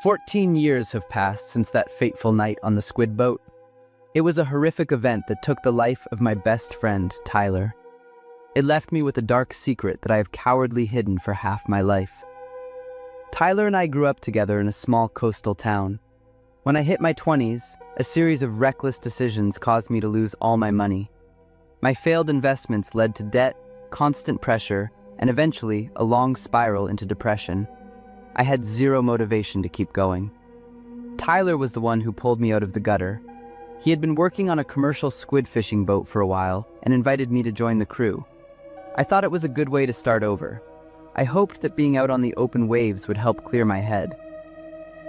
14 years have passed since that fateful night on the squid boat. It was a horrific event that took the life of my best friend, Tyler. It left me with a dark secret that I have cowardly hidden for half my life. Tyler and I grew up together in a small coastal town. When I hit my 20s, a series of reckless decisions caused me to lose all my money. My failed investments led to debt, constant pressure, and eventually a long spiral into depression. I had zero motivation to keep going. Tyler was the one who pulled me out of the gutter. He had been working on a commercial squid fishing boat for a while and invited me to join the crew. I thought it was a good way to start over. I hoped that being out on the open waves would help clear my head.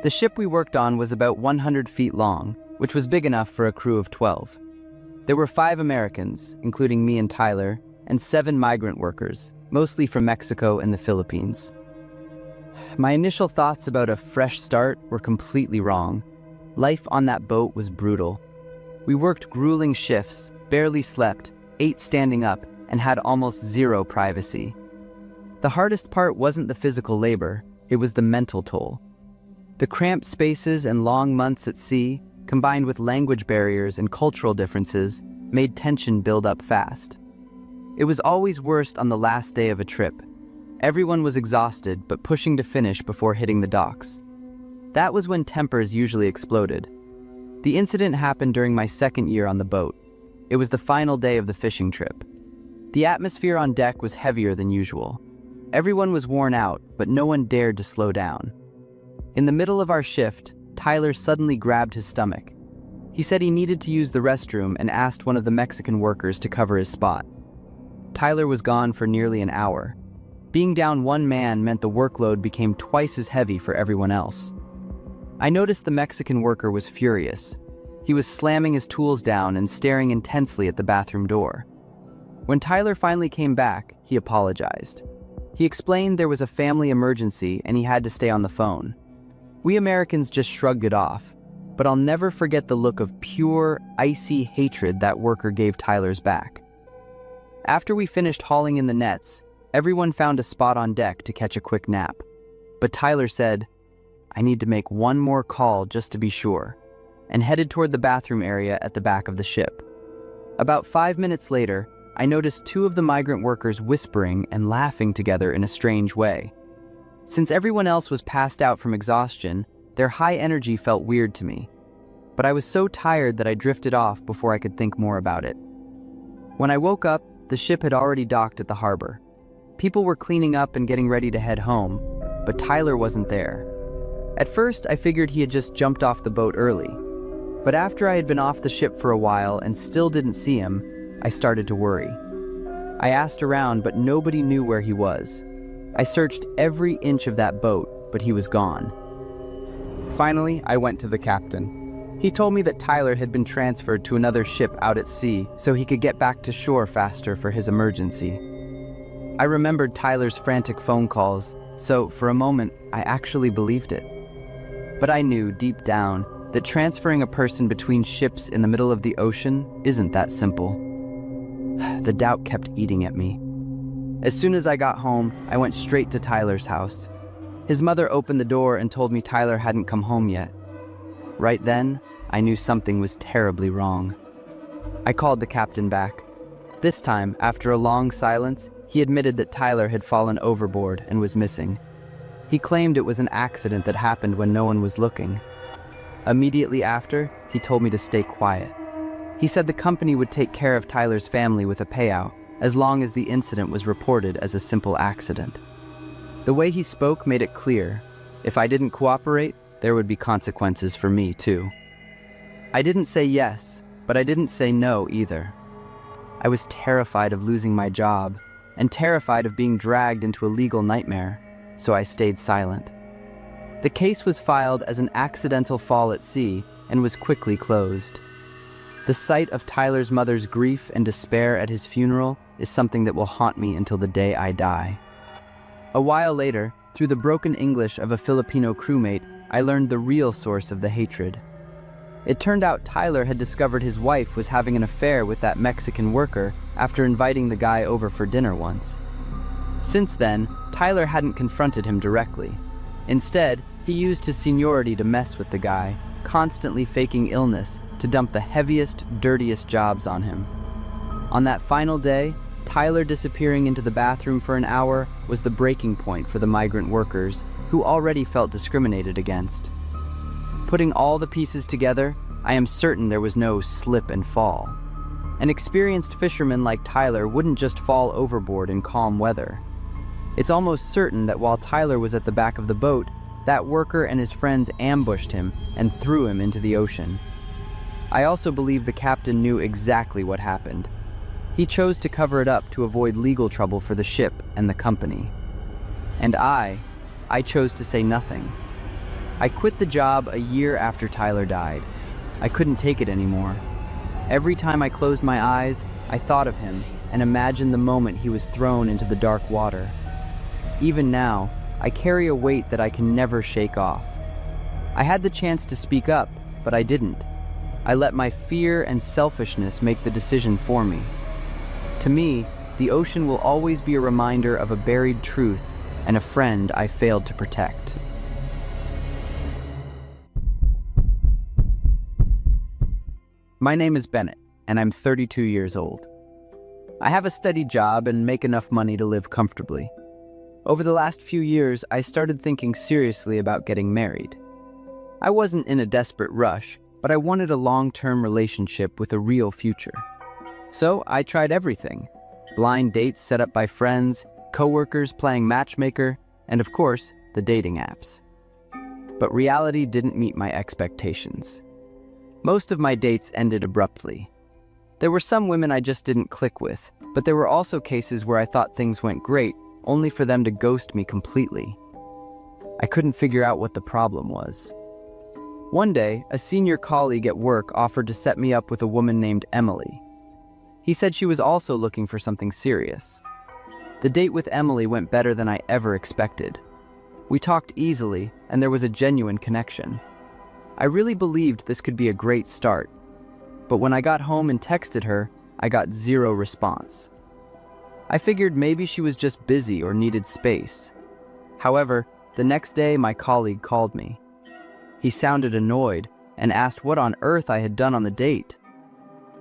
The ship we worked on was about 100 feet long, which was big enough for a crew of 12. There were 5 Americans, including me and Tyler, and 7 migrant workers, mostly from Mexico and the Philippines. My initial thoughts about a fresh start were completely wrong. Life on that boat was brutal. We worked grueling shifts, barely slept, ate standing up, and had almost zero privacy. The hardest part wasn't the physical labor, it was the mental toll. The cramped spaces and long months at sea, combined with language barriers and cultural differences, made tension build up fast. It was always worst on the last day of a trip. Everyone was exhausted but pushing to finish before hitting the docks. That was when tempers usually exploded. The incident happened during my second year on the boat. It was the final day of the fishing trip. The atmosphere on deck was heavier than usual. Everyone was worn out, but no one dared to slow down. In the middle of our shift, Tyler suddenly grabbed his stomach. He said he needed to use the restroom and asked one of the Mexican workers to cover his spot. Tyler was gone for nearly an hour. Being down one man meant the workload became twice as heavy for everyone else. I noticed the Mexican worker was furious. He was slamming his tools down and staring intensely at the bathroom door. When Tyler finally came back, he apologized. He explained there was a family emergency and he had to stay on the phone. We Americans just shrugged it off, but I'll never forget the look of pure, icy hatred that worker gave Tyler's back. After we finished hauling in the nets, everyone found a spot on deck to catch a quick nap. But Tyler said, "I need to make one more call just to be sure," and headed toward the bathroom area at the back of the ship. About 5 minutes later, I noticed 2 of the migrant workers whispering and laughing together in a strange way. Since everyone else was passed out from exhaustion, their high energy felt weird to me. But I was so tired that I drifted off before I could think more about it. When I woke up, the ship had already docked at the harbor. People were cleaning up and getting ready to head home, but Tyler wasn't there. At first, I figured he had just jumped off the boat early. But after I had been off the ship for a while and still didn't see him, I started to worry. I asked around, but nobody knew where he was. I searched every inch of that boat, but he was gone. Finally, I went to the captain. He told me that Tyler had been transferred to another ship out at sea so he could get back to shore faster for his emergency. I remembered Tyler's frantic phone calls, so for a moment, I actually believed it. But I knew deep down that transferring a person between ships in the middle of the ocean isn't that simple. The doubt kept eating at me. As soon as I got home, I went straight to Tyler's house. His mother opened the door and told me Tyler hadn't come home yet. Right then, I knew something was terribly wrong. I called the captain back. This time, after a long silence, he admitted that Tyler had fallen overboard and was missing. He claimed it was an accident that happened when no one was looking. Immediately after, he told me to stay quiet. He said the company would take care of Tyler's family with a payout, as long as the incident was reported as a simple accident. The way he spoke made it clear, if I didn't cooperate, there would be consequences for me too. I didn't say yes, but I didn't say no either. I was terrified of losing my job, and terrified of being dragged into a legal nightmare, so I stayed silent. The case was filed as an accidental fall at sea and was quickly closed. The sight of Tyler's mother's grief and despair at his funeral is something that will haunt me until the day I die. A while later, through the broken English of a Filipino crewmate, I learned the real source of the hatred. It turned out Tyler had discovered his wife was having an affair with that Mexican worker after inviting the guy over for dinner once. Since then, Tyler hadn't confronted him directly. Instead, He used his seniority to mess with the guy, constantly faking illness to dump the heaviest, dirtiest jobs on him. On that final day, Tyler disappearing into the bathroom for an hour was the breaking point for the migrant workers who already felt discriminated against. Putting all the pieces together, I am certain there was no slip and fall. An experienced fisherman like Tyler wouldn't just fall overboard in calm weather. It's almost certain that while Tyler was at the back of the boat, that worker and his friends ambushed him and threw him into the ocean. I also believe the captain knew exactly what happened. He chose to cover it up to avoid legal trouble for the ship and the company. And I chose to say nothing. I quit the job a year after Tyler died. I couldn't take it anymore. Every time I closed my eyes, I thought of him and imagined the moment he was thrown into the dark water. Even now, I carry a weight that I can never shake off. I had the chance to speak up, but I didn't. I let my fear and selfishness make the decision for me. To me, the ocean will always be a reminder of a buried truth and a friend I failed to protect. My name is Bennett, and I'm 32 years old. I have a steady job and make enough money to live comfortably. Over the last few years, I started thinking seriously about getting married. I wasn't in a desperate rush, but I wanted a long-term relationship with a real future. So I tried everything: blind dates set up by friends, coworkers playing matchmaker, and of course, the dating apps. But reality didn't meet my expectations. Most of my dates ended abruptly. There were some women I just didn't click with, but there were also cases where I thought things went great, only for them to ghost me completely. I couldn't figure out what the problem was. One day, a senior colleague at work offered to set me up with a woman named Emily. He said she was also looking for something serious. The date with Emily went better than I ever expected. We talked easily, and there was a genuine connection. I really believed this could be a great start, but when I got home and texted her, I got zero response. I figured maybe she was just busy or needed space. However, the next day my colleague called me. He sounded annoyed and asked what on earth I had done on the date.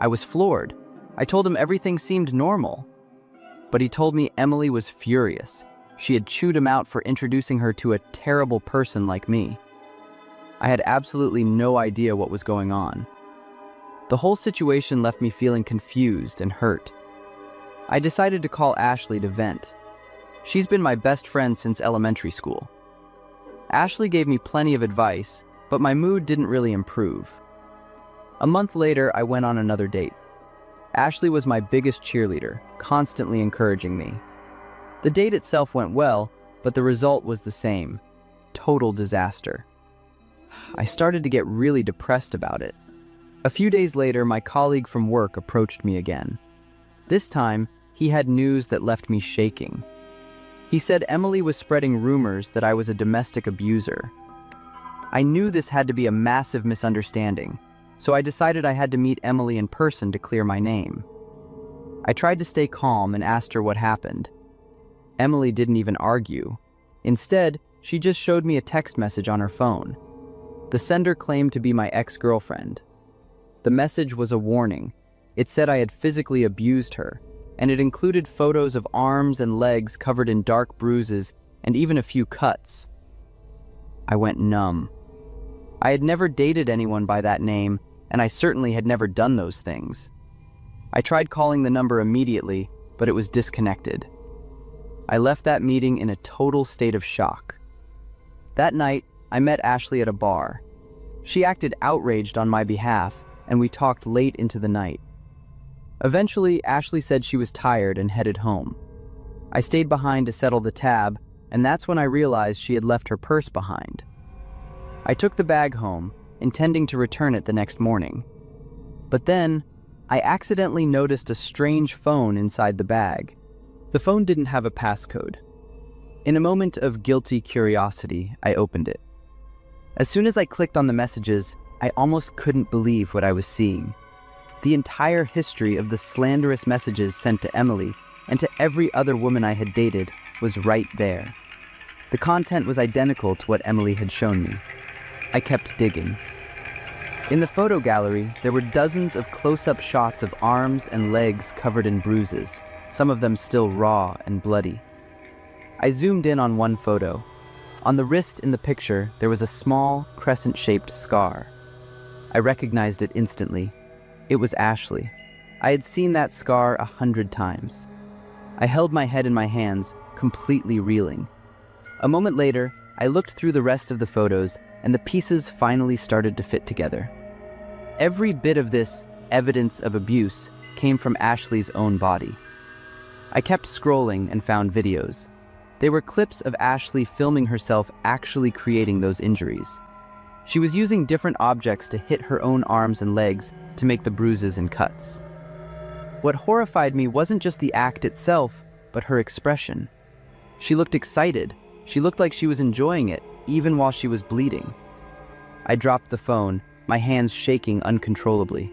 I was floored. I told him everything seemed normal. But he told me Emily was furious. She had chewed him out for introducing her to a terrible person like me. I had absolutely no idea what was going on. The whole situation left me feeling confused and hurt. I decided to call Ashley to vent. She's been my best friend since elementary school. Ashley gave me plenty of advice, but my mood didn't really improve. A month later, I went on another date. Ashley was my biggest cheerleader, constantly encouraging me. The date itself went well, but the result was the same: total disaster. I started to get really depressed about it. A few days later, my colleague from work approached me again. This time, he had news that left me shaking. He said Emily was spreading rumors that I was a domestic abuser. I knew this had to be a massive misunderstanding, so I decided I had to meet Emily in person to clear my name. I tried to stay calm and asked her what happened. Emily didn't even argue. Instead, she just showed me a text message on her phone. The sender claimed to be my ex-girlfriend. The message was a warning. It said I had physically abused her, and it included photos of arms and legs covered in dark bruises and even a few cuts. I went numb. I had never dated anyone by that name, and I certainly had never done those things. I tried calling the number immediately, but it was disconnected. I left that meeting in a total state of shock. That night, I met Ashley at a bar. She acted outraged on my behalf, and we talked late into the night. Eventually, Ashley said she was tired and headed home. I stayed behind to settle the tab, and that's when I realized she had left her purse behind. I took the bag home, intending to return it the next morning. But then, I accidentally noticed a strange phone inside the bag. The phone didn't have a passcode. In a moment of guilty curiosity, I opened it. As soon as I clicked on the messages, I almost couldn't believe what I was seeing. The entire history of the slanderous messages sent to Emily and to every other woman I had dated was right there. The The content was identical to what Emily had shown me. I kept digging. In the photo gallery, there were dozens of close-up shots of arms and legs covered in bruises, some of them still raw and bloody. I zoomed in on one photo. On the wrist in the picture, there was a small, crescent-shaped scar. I recognized it instantly. It was Ashley. I had seen that scar 100 times. I held my head in my hands, completely reeling. A moment later, I looked through the rest of the photos, and the pieces finally started to fit together. Every bit of this evidence of abuse came from Ashley's own body. I kept scrolling and found videos. They were clips of Ashley filming herself actually creating those injuries. She was using different objects to hit her own arms and legs to make the bruises and cuts. What horrified me wasn't just the act itself, but her expression. She looked excited. She looked like she was enjoying it, even while she was bleeding. I dropped the phone, my hands shaking uncontrollably.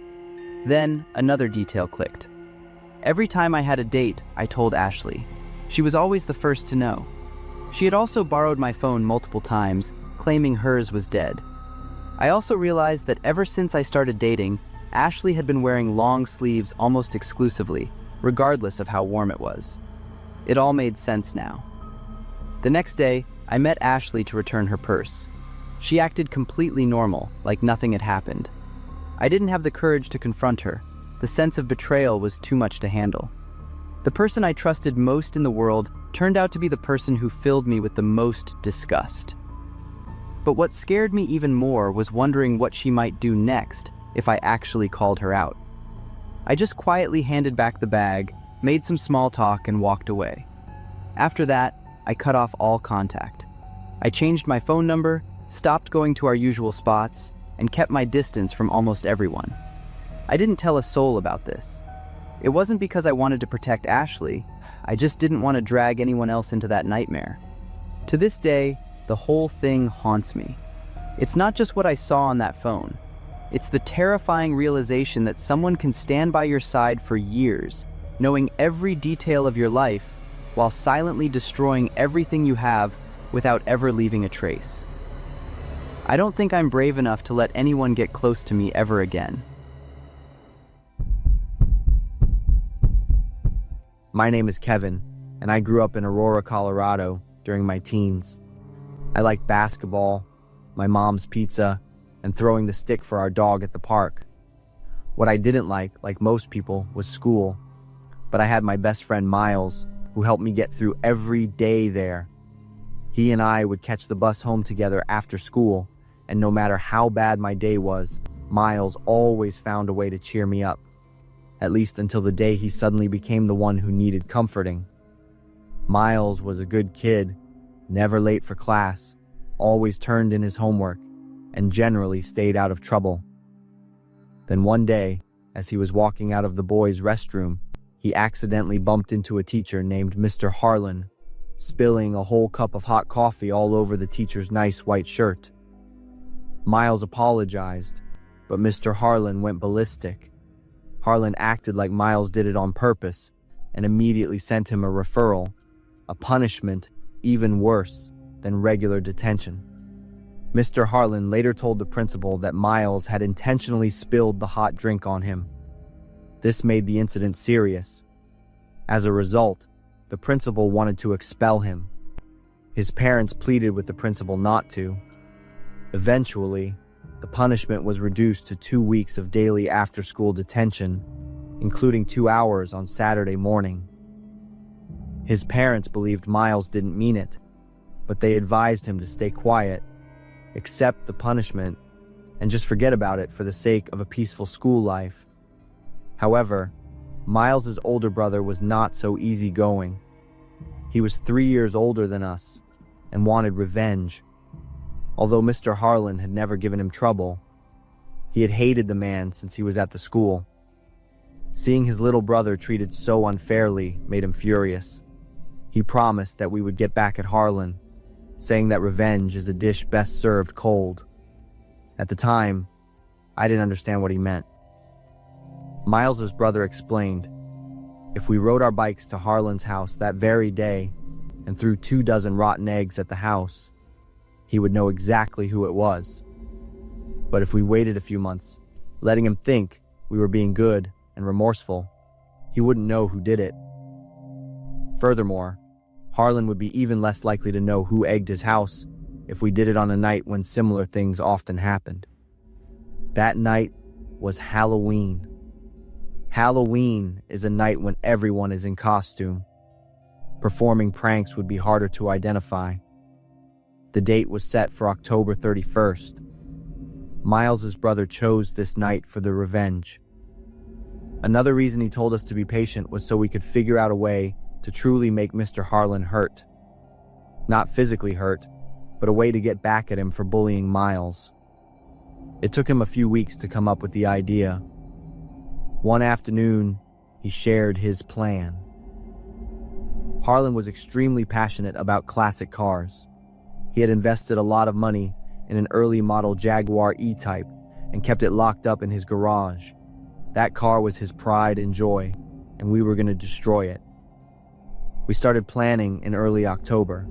Then, another detail clicked. Every time I had a date, I told Ashley. She was always the first to know. She had also borrowed my phone multiple times, claiming hers was dead. I also realized that ever since I started dating, Ashley had been wearing long sleeves almost exclusively, regardless of how warm it was. It all made sense now. The next day, I met Ashley to return her purse. She acted completely normal, like nothing had happened. I didn't have the courage to confront her. The sense of betrayal was too much to handle. The person I trusted most in the world turned out to be the person who filled me with the most disgust. But what scared me even more was wondering what she might do next if I actually called her out. I just quietly handed back the bag, made some small talk, and walked away. After that, I cut off all contact. I changed my phone number, stopped going to our usual spots, and kept my distance from almost everyone. I didn't tell a soul about this. It wasn't because I wanted to protect Ashley. I just didn't want to drag anyone else into that nightmare. To this day, the whole thing haunts me. It's not just what I saw on that phone. It's the terrifying realization that someone can stand by your side for years, knowing every detail of your life, while silently destroying everything you have without ever leaving a trace. I don't think I'm brave enough to let anyone get close to me ever again. My name is Kevin, and I grew up in Aurora, Colorado during my teens. I liked basketball, my mom's pizza, and throwing the stick for our dog at the park. What I didn't like most people, was school. But I had my best friend Miles, who helped me get through every day there. He and I would catch the bus home together after school, and no matter how bad my day was, Miles always found a way to cheer me up. At least until the day he suddenly became the one who needed comforting. Miles was a good kid, never late for class, always turned in his homework, and generally stayed out of trouble. Then one day, as he was walking out of the boys' restroom, he accidentally bumped into a teacher named Mr. Harlan, spilling a whole cup of hot coffee all over the teacher's nice white shirt. Miles apologized, but Mr. Harlan went ballistic. Harlan acted like Miles did it on purpose and immediately sent him a referral, a punishment even worse than regular detention. Mr. Harlan later told the principal that Miles had intentionally spilled the hot drink on him. This made the incident serious. As a result, the principal wanted to expel him. His parents pleaded with the principal not to. Eventually, the punishment was reduced to 2 weeks of daily after-school detention, including 2 hours on Saturday morning. His parents believed Miles didn't mean it, but they advised him to stay quiet, accept the punishment, and just forget about it for the sake of a peaceful school life. However, Miles's older brother was not so easygoing. He was 3 years older than us and wanted revenge. Although Mr. Harlan had never given him trouble, he had hated the man since he was at the school. Seeing his little brother treated so unfairly made him furious. He promised that we would get back at Harlan, saying that revenge is a dish best served cold. At the time, I didn't understand what he meant. Miles's brother explained, if we rode our bikes to Harlan's house that very day, and threw 24 rotten eggs at the house, he would know exactly who it was. But if we waited a few months, letting him think we were being good and remorseful, he wouldn't know who did it. Furthermore, Harlan would be even less likely to know who egged his house if we did it on a night when similar things often happened. That night was Halloween. Halloween is a night when everyone is in costume. Performing pranks would be harder to identify. The date was set for October 31st. Miles's brother chose this night for the revenge. Another reason he told us to be patient was so we could figure out a way to truly make Mr. Harlan hurt. Not physically hurt, but a way to get back at him for bullying Miles. It took him a few weeks to come up with the idea. One afternoon, he shared his plan. Harlan was extremely passionate about classic cars. He had invested a lot of money in an early model Jaguar E-Type and kept it locked up in his garage. That car was his pride and joy, and we were going to destroy it. We started planning in early October.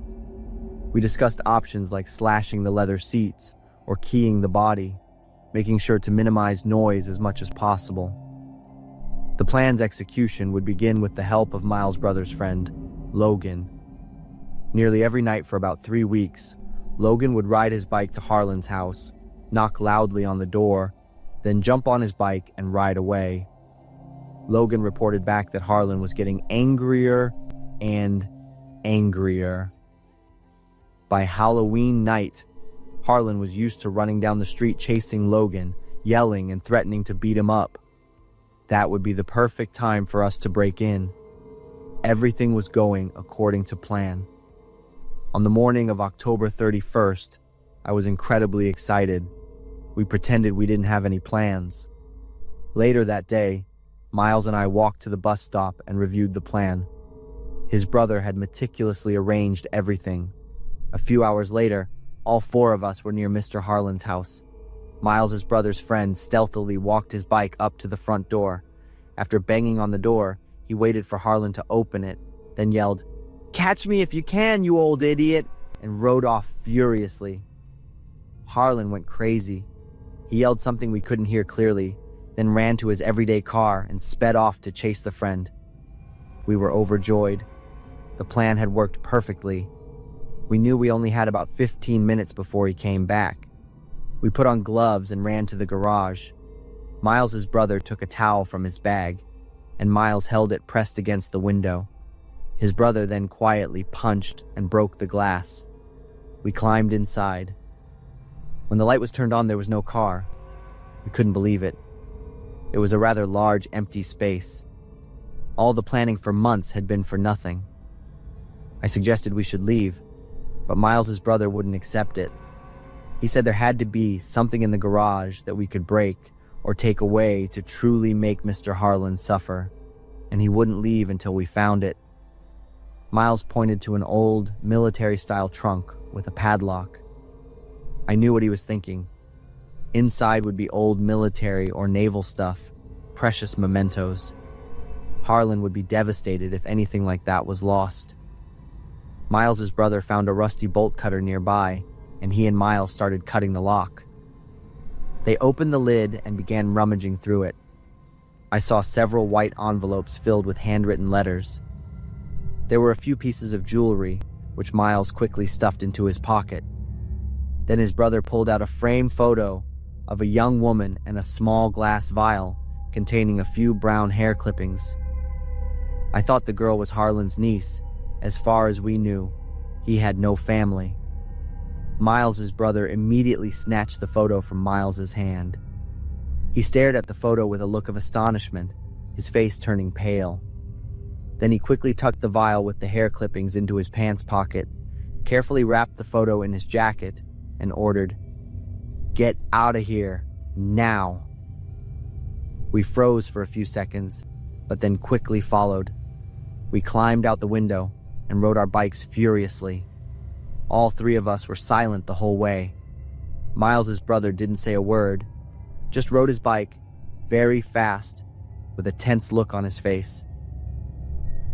We discussed options like slashing the leather seats or keying the body, making sure to minimize noise as much as possible. The plan's execution would begin with the help of Miles' brother's friend, Logan. Nearly every night for about 3 weeks, Logan would ride his bike to Harlan's house, knock loudly on the door, then jump on his bike and ride away. Logan reported back that Harlan was getting angrier and angrier. By Halloween night, Harlan was used to running down the street chasing Logan, yelling and threatening to beat him up. That would be the perfect time for us to break in. Everything was going according to plan. On the morning of October 31st, I was incredibly excited. We pretended we didn't have any plans. Later that day, Miles and I walked to the bus stop and reviewed the plan. His brother had meticulously arranged everything. A few hours later, all 4 of us were near Mr. Harlan's house. Miles's brother's friend stealthily walked his bike up to the front door. After banging on the door, he waited for Harlan to open it, then yelled, "Catch me if you can, you old idiot," and rode off furiously. Harlan went crazy. He yelled something we couldn't hear clearly, then ran to his everyday car and sped off to chase the friend. We were overjoyed. The plan had worked perfectly. We knew we only had about 15 minutes before he came back. We put on gloves and ran to the garage. Miles's brother took a towel from his bag, and Miles held it pressed against the window. His brother then quietly punched and broke the glass. We climbed inside. When the light was turned on, there was no car. We couldn't believe it. It was a rather large, empty space. All the planning for months had been for nothing. I suggested we should leave, but Miles's brother wouldn't accept it. He said there had to be something in the garage that we could break or take away to truly make Mr. Harlan suffer, and he wouldn't leave until we found it. Miles pointed to an old, military-style trunk with a padlock. I knew what he was thinking. Inside would be old military or naval stuff, precious mementos. Harlan would be devastated if anything like that was lost. Miles's brother found a rusty bolt cutter nearby, and he and Miles started cutting the lock. They opened the lid and began rummaging through it. I saw several white envelopes filled with handwritten letters. There were a few pieces of jewelry, which Miles quickly stuffed into his pocket. Then his brother pulled out a framed photo of a young woman and a small glass vial containing a few brown hair clippings. I thought the girl was Harlan's niece. As far as we knew, he had no family. Miles's brother immediately snatched the photo from Miles's hand. He stared at the photo with a look of astonishment, his face turning pale. Then he quickly tucked the vial with the hair clippings into his pants pocket, carefully wrapped the photo in his jacket, and ordered, "Get out of here, now." We froze for a few seconds, but then quickly followed. We climbed out the window and rode our bikes furiously. All 3 of us were silent the whole way. Miles's brother didn't say a word, just rode his bike very fast with a tense look on his face.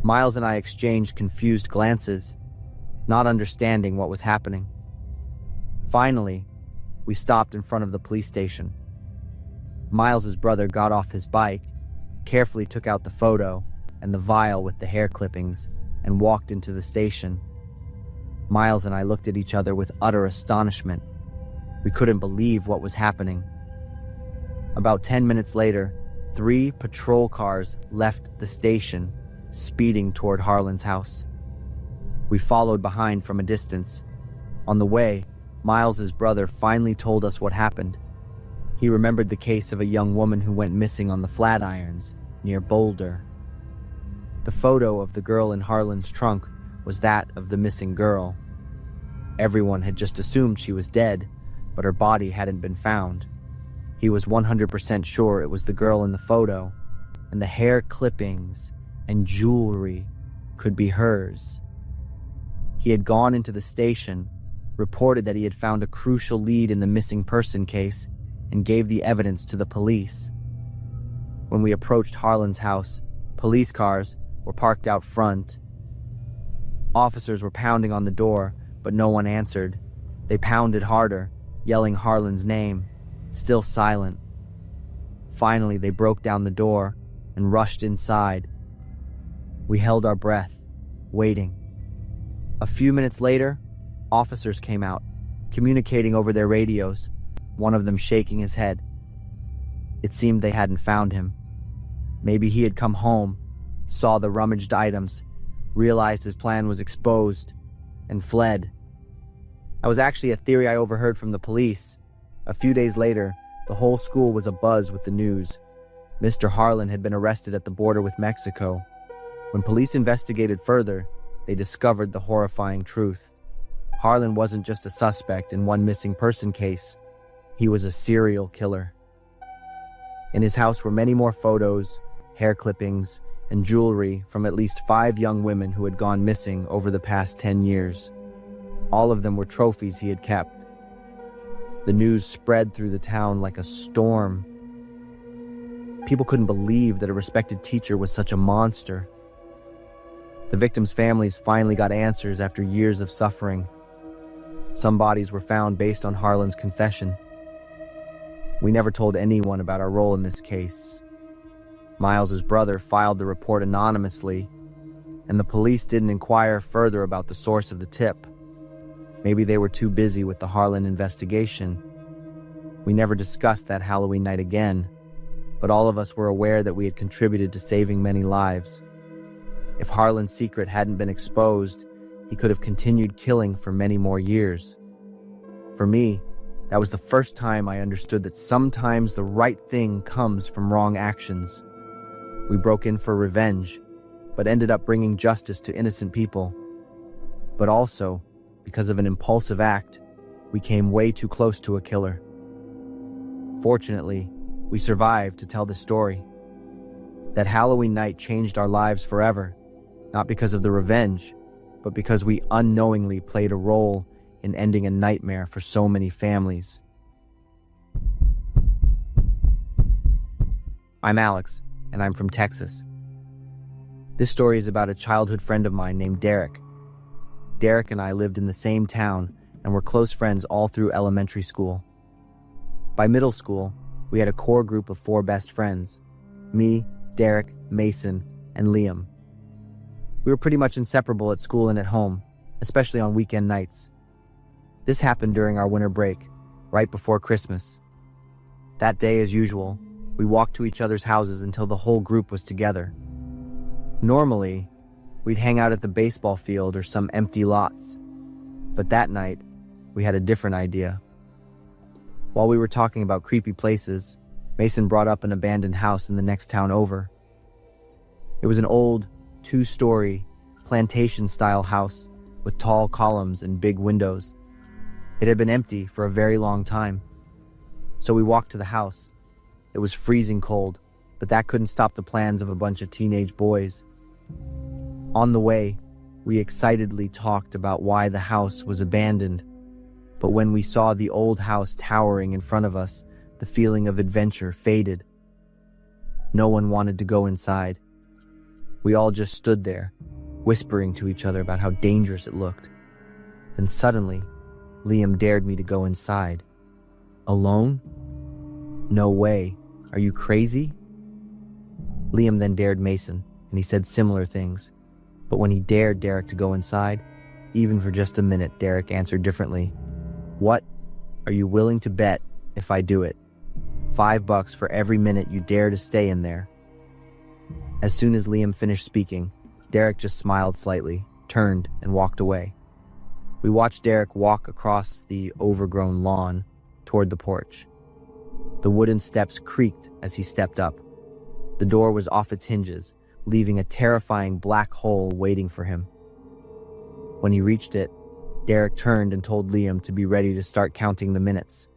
Miles and I exchanged confused glances. not understanding what was happening. Finally, we stopped in front of the police station. Miles's brother got off his bike, carefully took out the photo and the vial with the hair clippings, and walked into the station. Miles and I looked at each other with utter astonishment. We couldn't believe what was happening. About 10 minutes later, 3 patrol cars left the station, speeding toward Harlan's house. We followed behind from a distance. On the way, Miles's brother finally told us what happened. He remembered the case of a young woman who went missing on the Flatirons near Boulder. The photo of the girl in Harlan's trunk was that of the missing girl. Everyone had just assumed she was dead, but her body hadn't been found. He was 100% sure it was the girl in the photo, and the hair clippings and jewelry could be hers. He had gone into the station, reported that he had found a crucial lead in the missing person case, and gave the evidence to the police. When we approached Harlan's house, police cars were parked out front. Officers were pounding on the door, but no one answered. They pounded harder, yelling Harlan's name, still silent. Finally, they broke down the door and rushed inside. We held our breath, waiting. A few minutes later, officers came out, communicating over their radios, one of them shaking his head. It seemed they hadn't found him. Maybe he had come home, saw the rummaged items, realized his plan was exposed, and fled. That was actually a theory I overheard from the police. A few days later, the whole school was abuzz with the news. Mr. Harlan had been arrested at the border with Mexico. When police investigated further, they discovered the horrifying truth. Harlan wasn't just a suspect in one missing person case. He was a serial killer. In his house were many more photos, hair clippings, and jewelry from at least 5 young women who had gone missing over the past 10 years. All of them were trophies he had kept. The news spread through the town like a storm. People couldn't believe that a respected teacher was such a monster. The victims' families finally got answers after years of suffering. Some bodies were found based on Harlan's confession. We never told anyone about our role in this case. Miles's brother filed the report anonymously, and the police didn't inquire further about the source of the tip. Maybe they were too busy with the Harlan investigation. We never discussed that Halloween night again, but all of us were aware that we had contributed to saving many lives. If Harlan's secret hadn't been exposed, he could have continued killing for many more years. For me, that was the first time I understood that sometimes the right thing comes from wrong actions. We broke in for revenge, but ended up bringing justice to innocent people. But also, because of an impulsive act, we came way too close to a killer. Fortunately, we survived to tell the story. That Halloween night changed our lives forever, not because of the revenge, but because we unknowingly played a role in ending a nightmare for so many families. I'm Alex, and I'm from Texas. This story is about a childhood friend of mine named Derek. Derek and I lived in the same town and were close friends all through elementary school. By middle school, we had a core group of 4 best friends: me, Derek, Mason, and Liam. We were pretty much inseparable at school and at home, especially on weekend nights. This happened during our winter break, right before Christmas. That day, as usual, we walked to each other's houses until the whole group was together. Normally, we'd hang out at the baseball field or some empty lots. But that night, we had a different idea. While we were talking about creepy places, Mason brought up an abandoned house in the next town over. It was an old, 2-story, plantation-style house with tall columns and big windows. It had been empty for a very long time. So we walked to the house. It was freezing cold, but that couldn't stop the plans of a bunch of teenage boys. On the way, we excitedly talked about why the house was abandoned. But when we saw the old house towering in front of us, the feeling of adventure faded. No one wanted to go inside. We all just stood there, whispering to each other about how dangerous it looked. Then suddenly, Liam dared me to go inside. Alone? No way. Are you crazy? Liam then dared Mason, and he said similar things. But when he dared Derek to go inside, even for just a minute, Derek answered differently. What are you willing to bet if I do it? $5 for every minute you dare to stay in there. As soon as Liam finished speaking, Derek just smiled slightly, turned, and walked away. We watched Derek walk across the overgrown lawn toward the porch. The wooden steps creaked as he stepped up. The door was off its hinges, leaving a terrifying black hole waiting for him. When he reached it, Derek turned and told Liam to be ready to start counting the minutes.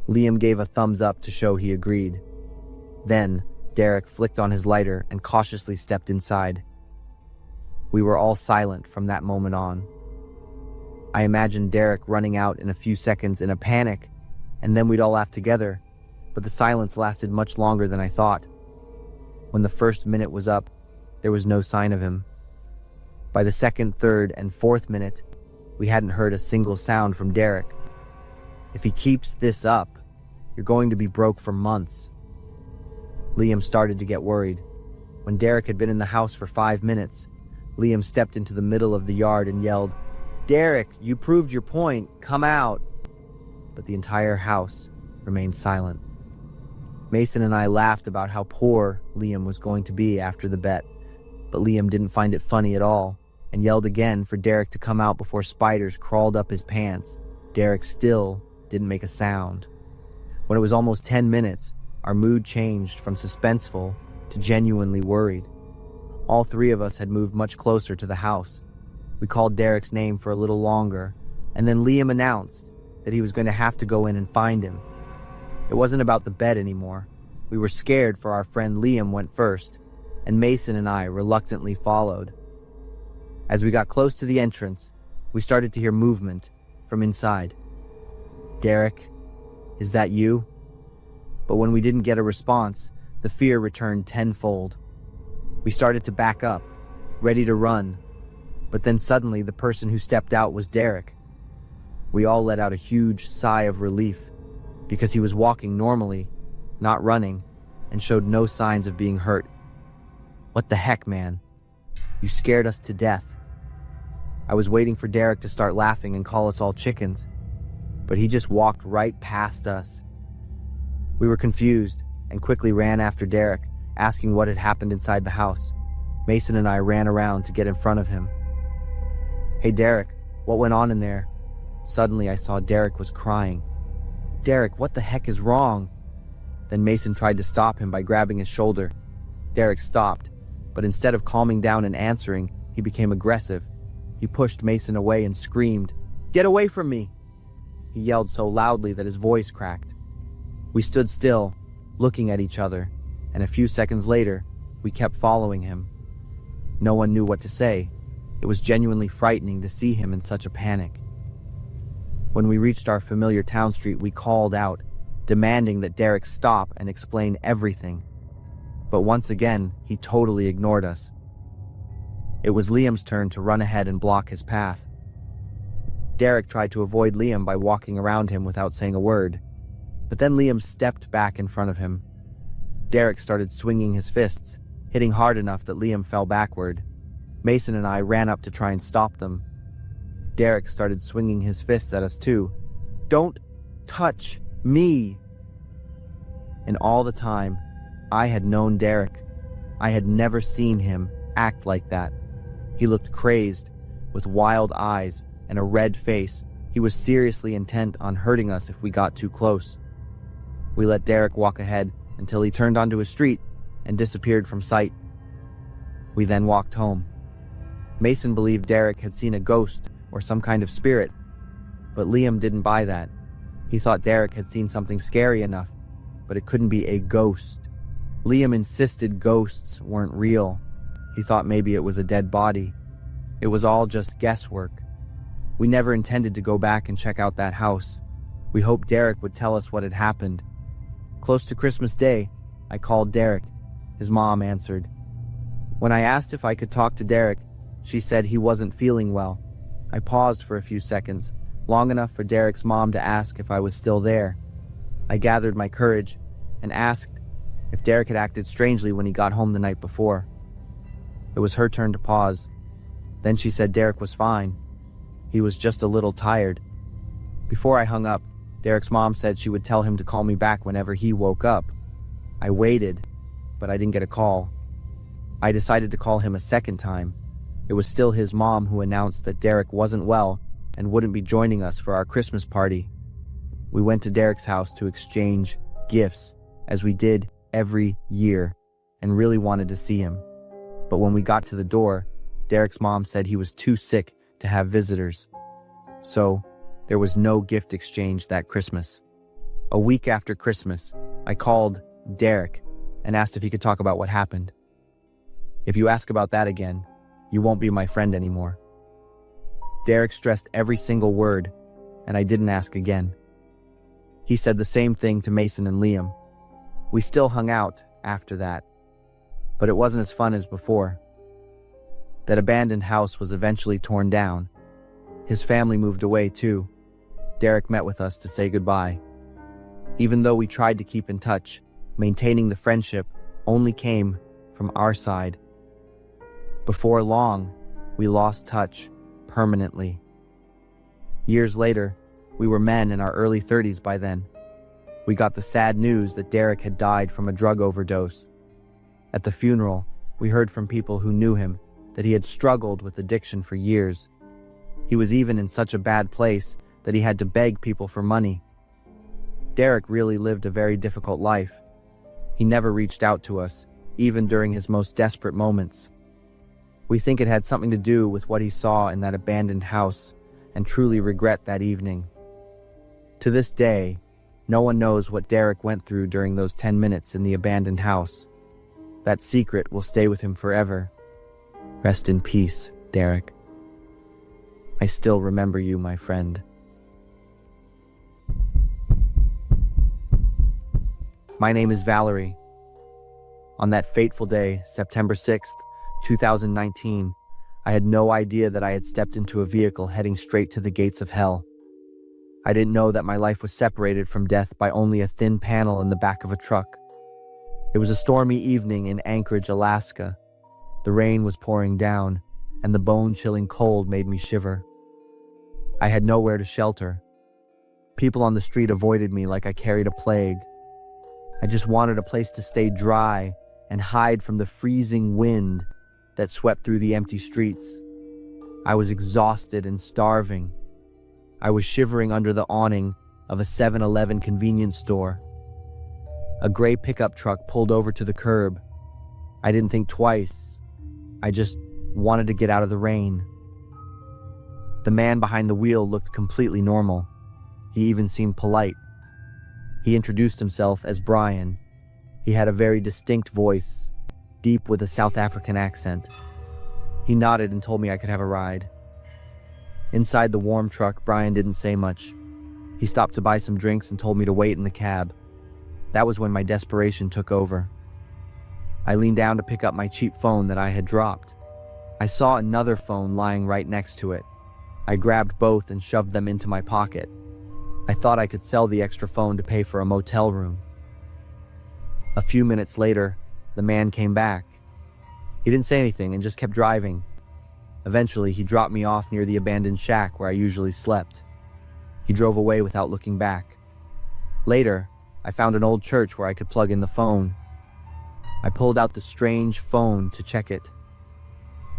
Liam gave a thumbs up to show he agreed. Then, Derek flicked on his lighter and cautiously stepped inside. We were all silent from that moment on. I imagined Derek running out in a few seconds in a panic, and then we'd all laugh together, but the silence lasted much longer than I thought. When the first minute was up, there was no sign of him. By the second, third, and fourth minute, we hadn't heard a single sound from Derek. If he keeps this up, you're going to be broke for months. Liam started to get worried. When Derek had been in the house for 5 minutes, Liam stepped into the middle of the yard and yelled, "Derek, you proved your point. Come out." But the entire house remained silent. Mason and I laughed about how poor Liam was going to be after the bet, but Liam didn't find it funny at all and yelled again for Derek to come out before spiders crawled up his pants. Derek still didn't make a sound. When it was almost 10 minutes, our mood changed from suspenseful to genuinely worried. All three of us had moved much closer to the house. We called Derek's name for a little longer, and then Liam announced that he was going to have to go in and find him. It wasn't about the bet anymore. We were scared, for our friend Liam went first, and Mason and I reluctantly followed. As we got close to the entrance, we started to hear movement from inside. "Derek, is that you?" But when we didn't get a response, the fear returned tenfold. We started to back up, ready to run, but then suddenly the person who stepped out was Derek. We all let out a huge sigh of relief, because he was walking normally, not running, and showed no signs of being hurt. "What the heck, man? You scared us to death." I was waiting for Derek to start laughing and call us all chickens, but he just walked right past us. We were confused and quickly ran after Derek, asking what had happened inside the house. Mason and I ran around to get in front of him. "Hey Derek, what went on in there?" Suddenly I saw Derek was crying. "Derek, what the heck is wrong?" Then Mason tried to stop him by grabbing his shoulder. Derek stopped, but instead of calming down and answering, he became aggressive. He pushed Mason away and screamed, "Get away from me!" He yelled so loudly that his voice cracked. We stood still, looking at each other, and a few seconds later, we kept following him. No one knew what to say. It was genuinely frightening to see him in such a panic. When we reached our familiar town street, we called out, demanding that Derek stop and explain everything. But once again, he totally ignored us. It was Liam's turn to run ahead and block his path. Derek tried to avoid Liam by walking around him without saying a word, but then Liam stepped back in front of him. Derek started swinging his fists, hitting hard enough that Liam fell backward. Mason and I ran up to try and stop them. Derek started swinging his fists at us too. "Don't touch me!" And all the time, I had known Derek. I had never seen him act like that. He looked crazed, with wild eyes and a red face. He was seriously intent on hurting us if we got too close. We let Derek walk ahead until he turned onto a street and disappeared from sight. We then walked home. Mason believed Derek had seen a ghost or some kind of spirit, but Liam didn't buy that. He thought Derek had seen something scary enough, but it couldn't be a ghost. Liam insisted ghosts weren't real. He thought maybe it was a dead body. It was all just guesswork. We never intended to go back and check out that house. We hoped Derek would tell us what had happened. Close to Christmas Day, I called Derek. His mom answered. When I asked if I could talk to Derek, she said he wasn't feeling well. I paused for a few seconds, long enough for Derek's mom to ask if I was still there. I gathered my courage and asked if Derek had acted strangely when he got home the night before. It was her turn to pause. Then she said Derek was fine. He was just a little tired. Before I hung up, Derek's mom said she would tell him to call me back whenever he woke up. I waited, but I didn't get a call. I decided to call him a second time. It was still his mom who announced that Derek wasn't well and wouldn't be joining us for our Christmas party. We went to Derek's house to exchange gifts, as we did every year, and really wanted to see him. But when we got to the door, Derek's mom said he was too sick to have visitors. So, there was no gift exchange that Christmas. A week after Christmas, I called Derek and asked if he could talk about what happened. If you ask about that again, you won't be my friend anymore. Derek stressed every single word, and I didn't ask again. He said the same thing to Mason and Liam. We still hung out after that, but it wasn't as fun as before. That abandoned house was eventually torn down. His family moved away too. Derek met with us to say goodbye. Even though we tried to keep in touch, maintaining the friendship only came from our side. Before long, we lost touch permanently. Years later, we were men in our early 30s by then. We got the sad news that Derek had died from a drug overdose. At the funeral, we heard from people who knew him that he had struggled with addiction for years. He was even in such a bad place that he had to beg people for money. Derek really lived a very difficult life. He never reached out to us, even during his most desperate moments. We think it had something to do with what he saw in that abandoned house, and truly regret that evening. To this day, no one knows what Derek went through during those 10 minutes in the abandoned house. That secret will stay with him forever. Rest in peace, Derek. I still remember you, my friend. My name is Valerie. On that fateful day, September 6th, 2019, I had no idea that I had stepped into a vehicle heading straight to the gates of hell. I didn't know that my life was separated from death by only a thin panel in the back of a truck. It was a stormy evening in Anchorage, Alaska. The rain was pouring down, and the bone-chilling cold made me shiver. I had nowhere to shelter. People on the street avoided me like I carried a plague. I just wanted a place to stay dry and hide from the freezing wind that swept through the empty streets. I was exhausted and starving. I was shivering under the awning of a 7-Eleven convenience store. A gray pickup truck pulled over to the curb. I didn't think twice. I just wanted to get out of the rain. The man behind the wheel looked completely normal. He even seemed polite. He introduced himself as Brian. He had a very distinct voice, deep with a South African accent. He nodded and told me I could have a ride. Inside the warm truck, Brian didn't say much. He stopped to buy some drinks and told me to wait in the cab. That was when my desperation took over. I leaned down to pick up my cheap phone that I had dropped. I saw another phone lying right next to it. I grabbed both and shoved them into my pocket. I thought I could sell the extra phone to pay for a motel room. A few minutes later, the man came back. He didn't say anything and just kept driving. Eventually, he dropped me off near the abandoned shack where I usually slept. He drove away without looking back. Later, I found an old church where I could plug in the phone. I pulled out the strange phone to check it.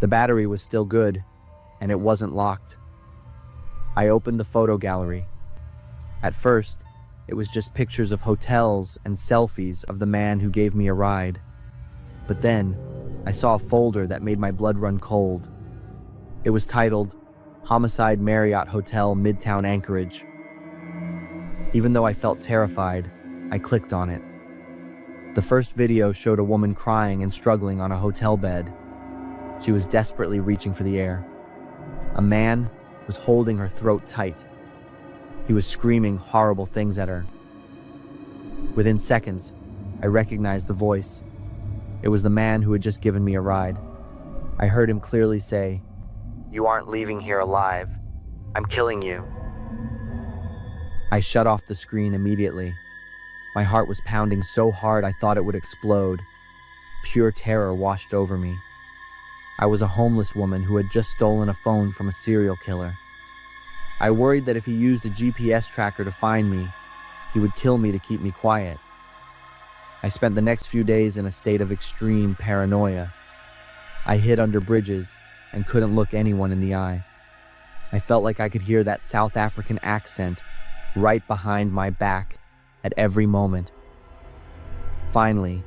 The battery was still good, and it wasn't locked. I opened the photo gallery. At first, it was just pictures of hotels and selfies of the man who gave me a ride. But then, I saw a folder that made my blood run cold. It was titled, Homicide Marriott Hotel, Midtown Anchorage. Even though I felt terrified, I clicked on it. The first video showed a woman crying and struggling on a hotel bed. She was desperately reaching for the air. A man was holding her throat tight. He was screaming horrible things at her. Within seconds, I recognized the voice. It was the man who had just given me a ride. I heard him clearly say, "You aren't leaving here alive. I'm killing you. I shut off the screen immediately. My heart was pounding so hard I thought it would explode. Pure terror washed over me. I was a homeless woman who had just stolen a phone from a serial killer. I worried that if he used a GPS tracker to find me, he would kill me to keep me quiet. I spent the next few days in a state of extreme paranoia. I hid under bridges and couldn't look anyone in the eye. I felt like I could hear that South African accent right behind my back at every moment. Finally,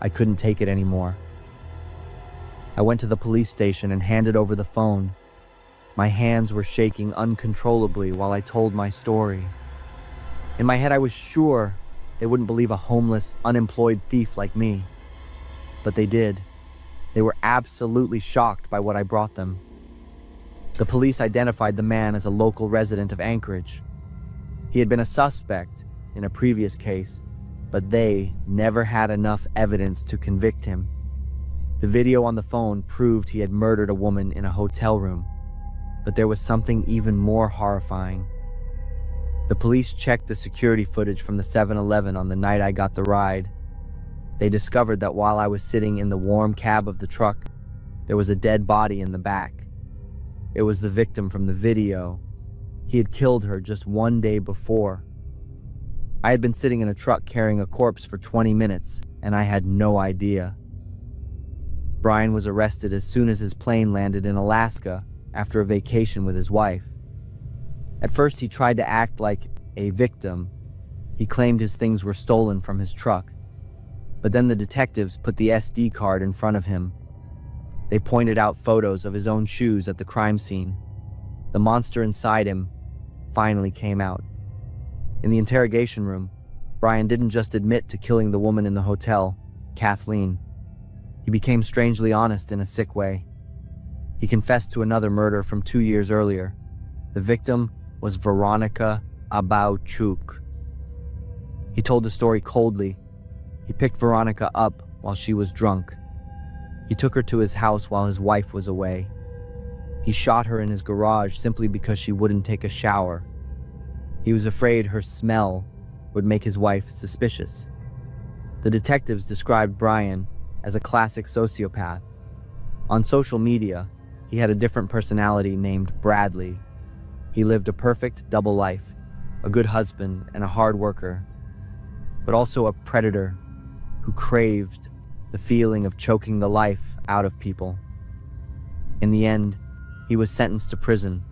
I couldn't take it anymore. I went to the police station and handed over the phone. My hands were shaking uncontrollably while I told my story. In my head, I was sure they wouldn't believe a homeless, unemployed thief like me. But they did. They were absolutely shocked by what I brought them. The police identified the man as a local resident of Anchorage. He had been a suspect in a previous case, but they never had enough evidence to convict him. The video on the phone proved he had murdered a woman in a hotel room, but there was something even more horrifying. The police checked the security footage from the 7-Eleven on the night I got the ride. They discovered that while I was sitting in the warm cab of the truck, there was a dead body in the back. It was the victim from the video. He had killed her just one day before. I had been sitting in a truck carrying a corpse for 20 minutes, and I had no idea. Brian was arrested as soon as his plane landed in Alaska after a vacation with his wife. At first, he tried to act like a victim. He claimed his things were stolen from his truck. But then the detectives put the SD card in front of him. They pointed out photos of his own shoes at the crime scene. The monster inside him finally came out. In the interrogation room, Brian didn't just admit to killing the woman in the hotel, Kathleen. He became strangely honest in a sick way. He confessed to another murder from 2 years earlier. The victim was Veronica Abauchuk. He told the story coldly. He picked Veronica up while she was drunk. He took her to his house while his wife was away. He shot her in his garage simply because she wouldn't take a shower. He was afraid her smell would make his wife suspicious. The detectives described Brian as a classic sociopath. On social media, he had a different personality named Bradley. He lived a perfect double life, a good husband and a hard worker, but also a predator who craved the feeling of choking the life out of people. In the end, he was sentenced to prison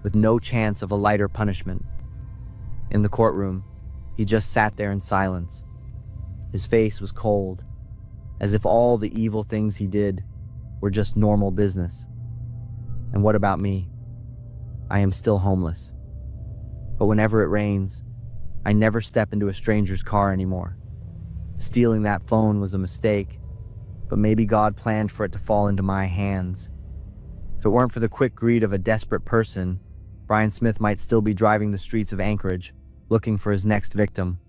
with no chance of a lighter punishment. In the courtroom, he just sat there in silence. His face was cold, as if all the evil things he did were just normal business. And what about me? I am still homeless. But whenever it rains, I never step into a stranger's car anymore. Stealing that phone was a mistake, but maybe God planned for it to fall into my hands. If it weren't for the quick greed of a desperate person, Brian Smith might still be driving the streets of Anchorage, looking for his next victim.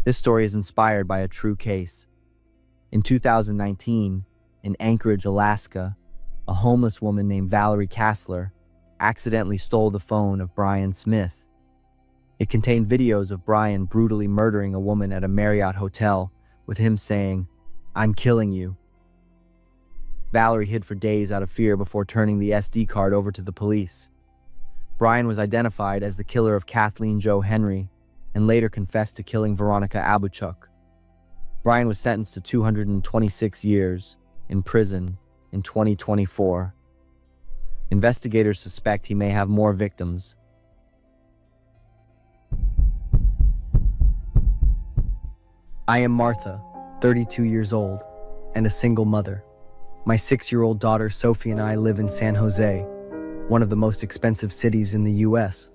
This story is inspired by a true case. In 2019, in Anchorage, Alaska, a homeless woman named Valerie Kassler accidentally stole the phone of Brian Smith. It contained videos of Brian brutally murdering a woman at a Marriott hotel, with him saying, "I'm killing you." Valerie hid for days out of fear before turning the SD card over to the police. Brian was identified as the killer of Kathleen Jo Henry and later confessed to killing Veronica Abauchuk. Brian was sentenced to 226 years in prison in 2024. Investigators suspect he may have more victims. I am Martha, 32 years old, and a single mother. My 6-year-old daughter Sophie and I live in San Jose, one of the most expensive cities in the US.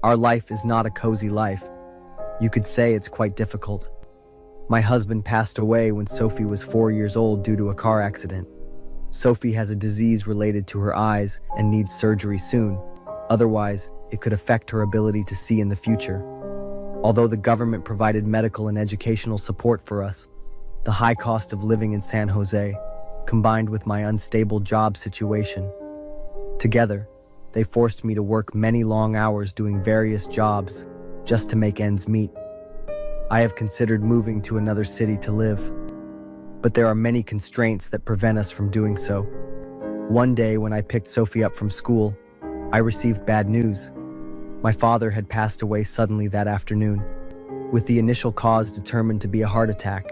Our life is not a cozy life. You could say it's quite difficult. My husband passed away when Sophie was 4 years old due to a car accident. Sophie has a disease related to her eyes and needs surgery soon. Otherwise, it could affect her ability to see in the future. Although the government provided medical and educational support for us, the high cost of living in San Jose, combined with my unstable job situation, Together, they forced me to work many long hours doing various jobs just to make ends meet. I have considered moving to another city to live, but there are many constraints that prevent us from doing so. One day when I picked Sophie up from school, I received bad news. My father had passed away suddenly that afternoon, with the initial cause determined to be a heart attack.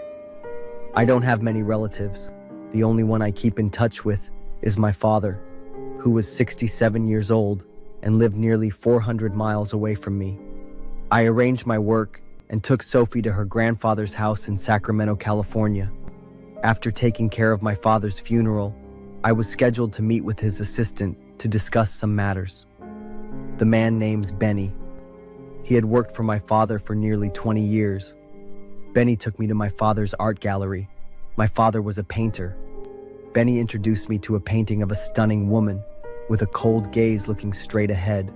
I don't have many relatives. The only one I keep in touch with is my father, who was 67 years old and lived nearly 400 miles away from me. I arranged my work and took Sophie to her grandfather's house in Sacramento, California. After taking care of my father's funeral, I was scheduled to meet with his assistant to discuss some matters. The man name's Benny. He had worked for my father for nearly 20 years. Benny took me to my father's art gallery. My father was a painter. Benny introduced me to a painting of a stunning woman with a cold gaze looking straight ahead.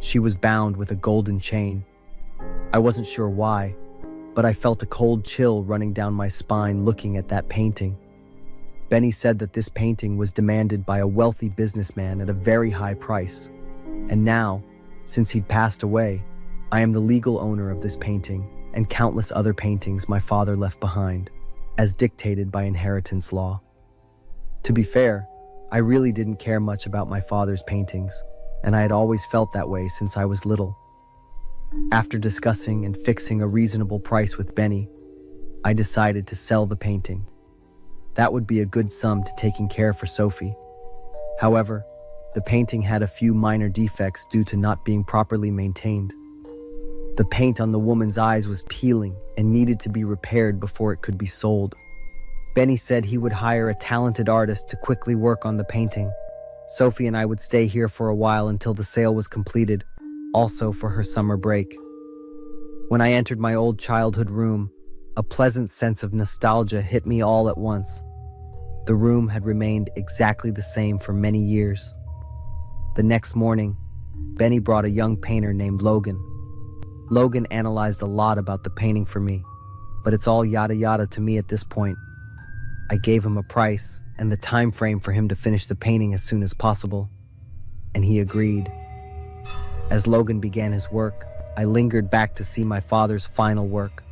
She was bound with a golden chain. I wasn't sure why, but I felt a cold chill running down my spine looking at that painting. Benny said that this painting was demanded by a wealthy businessman at a very high price. And now, since he'd passed away, I am the legal owner of this painting and countless other paintings my father left behind, as dictated by inheritance law. To be fair, I really didn't care much about my father's paintings, and I had always felt that way since I was little. After discussing and fixing a reasonable price with Benny, I decided to sell the painting. That would be a good sum to taking care for Sophie. However, the painting had a few minor defects due to not being properly maintained. The paint on the woman's eyes was peeling and needed to be repaired before it could be sold. Benny said he would hire a talented artist to quickly work on the painting. Sophie and I would stay here for a while until the sale was completed, also for her summer break. When I entered my old childhood room, a pleasant sense of nostalgia hit me all at once. The room had remained exactly the same for many years. The next morning, Benny brought a young painter named Logan. Logan analyzed a lot about the painting for me, but it's all yada yada to me at this point. I gave him a price and the time frame for him to finish the painting as soon as possible, and he agreed. As Logan began his work, I lingered back to see my father's final work.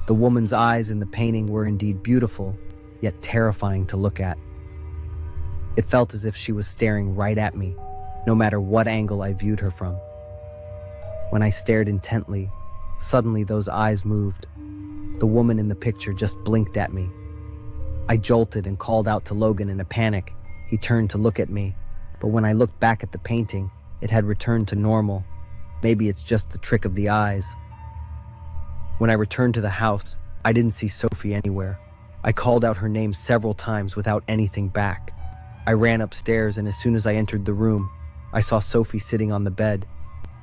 The woman's eyes in the painting were indeed beautiful, yet terrifying to look at. It felt as if she was staring right at me, no matter what angle I viewed her from. When I stared intently, suddenly those eyes moved. The woman in the picture just blinked at me. I jolted and called out to Logan in a panic. He turned to look at me, but when I looked back at the painting, it had returned to normal. Maybe it's just the trick of the eyes. When I returned to the house, I didn't see Sophie anywhere. I called out her name several times without anything back. I ran upstairs, and as soon as I entered the room, I saw Sophie sitting on the bed.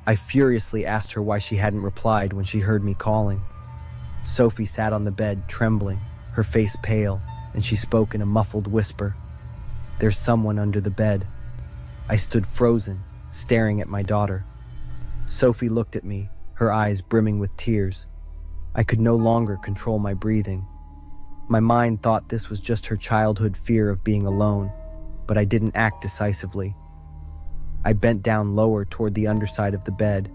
I furiously asked her why she hadn't replied when she heard me calling. Sophie sat on the bed, trembling, her face pale, and she spoke in a muffled whisper. "There's someone under the bed." I stood frozen, staring at my daughter. Sophie looked at me, her eyes brimming with tears. I could no longer control my breathing. My mind thought this was just her childhood fear of being alone, but I didn't act decisively. I bent down lower toward the underside of the bed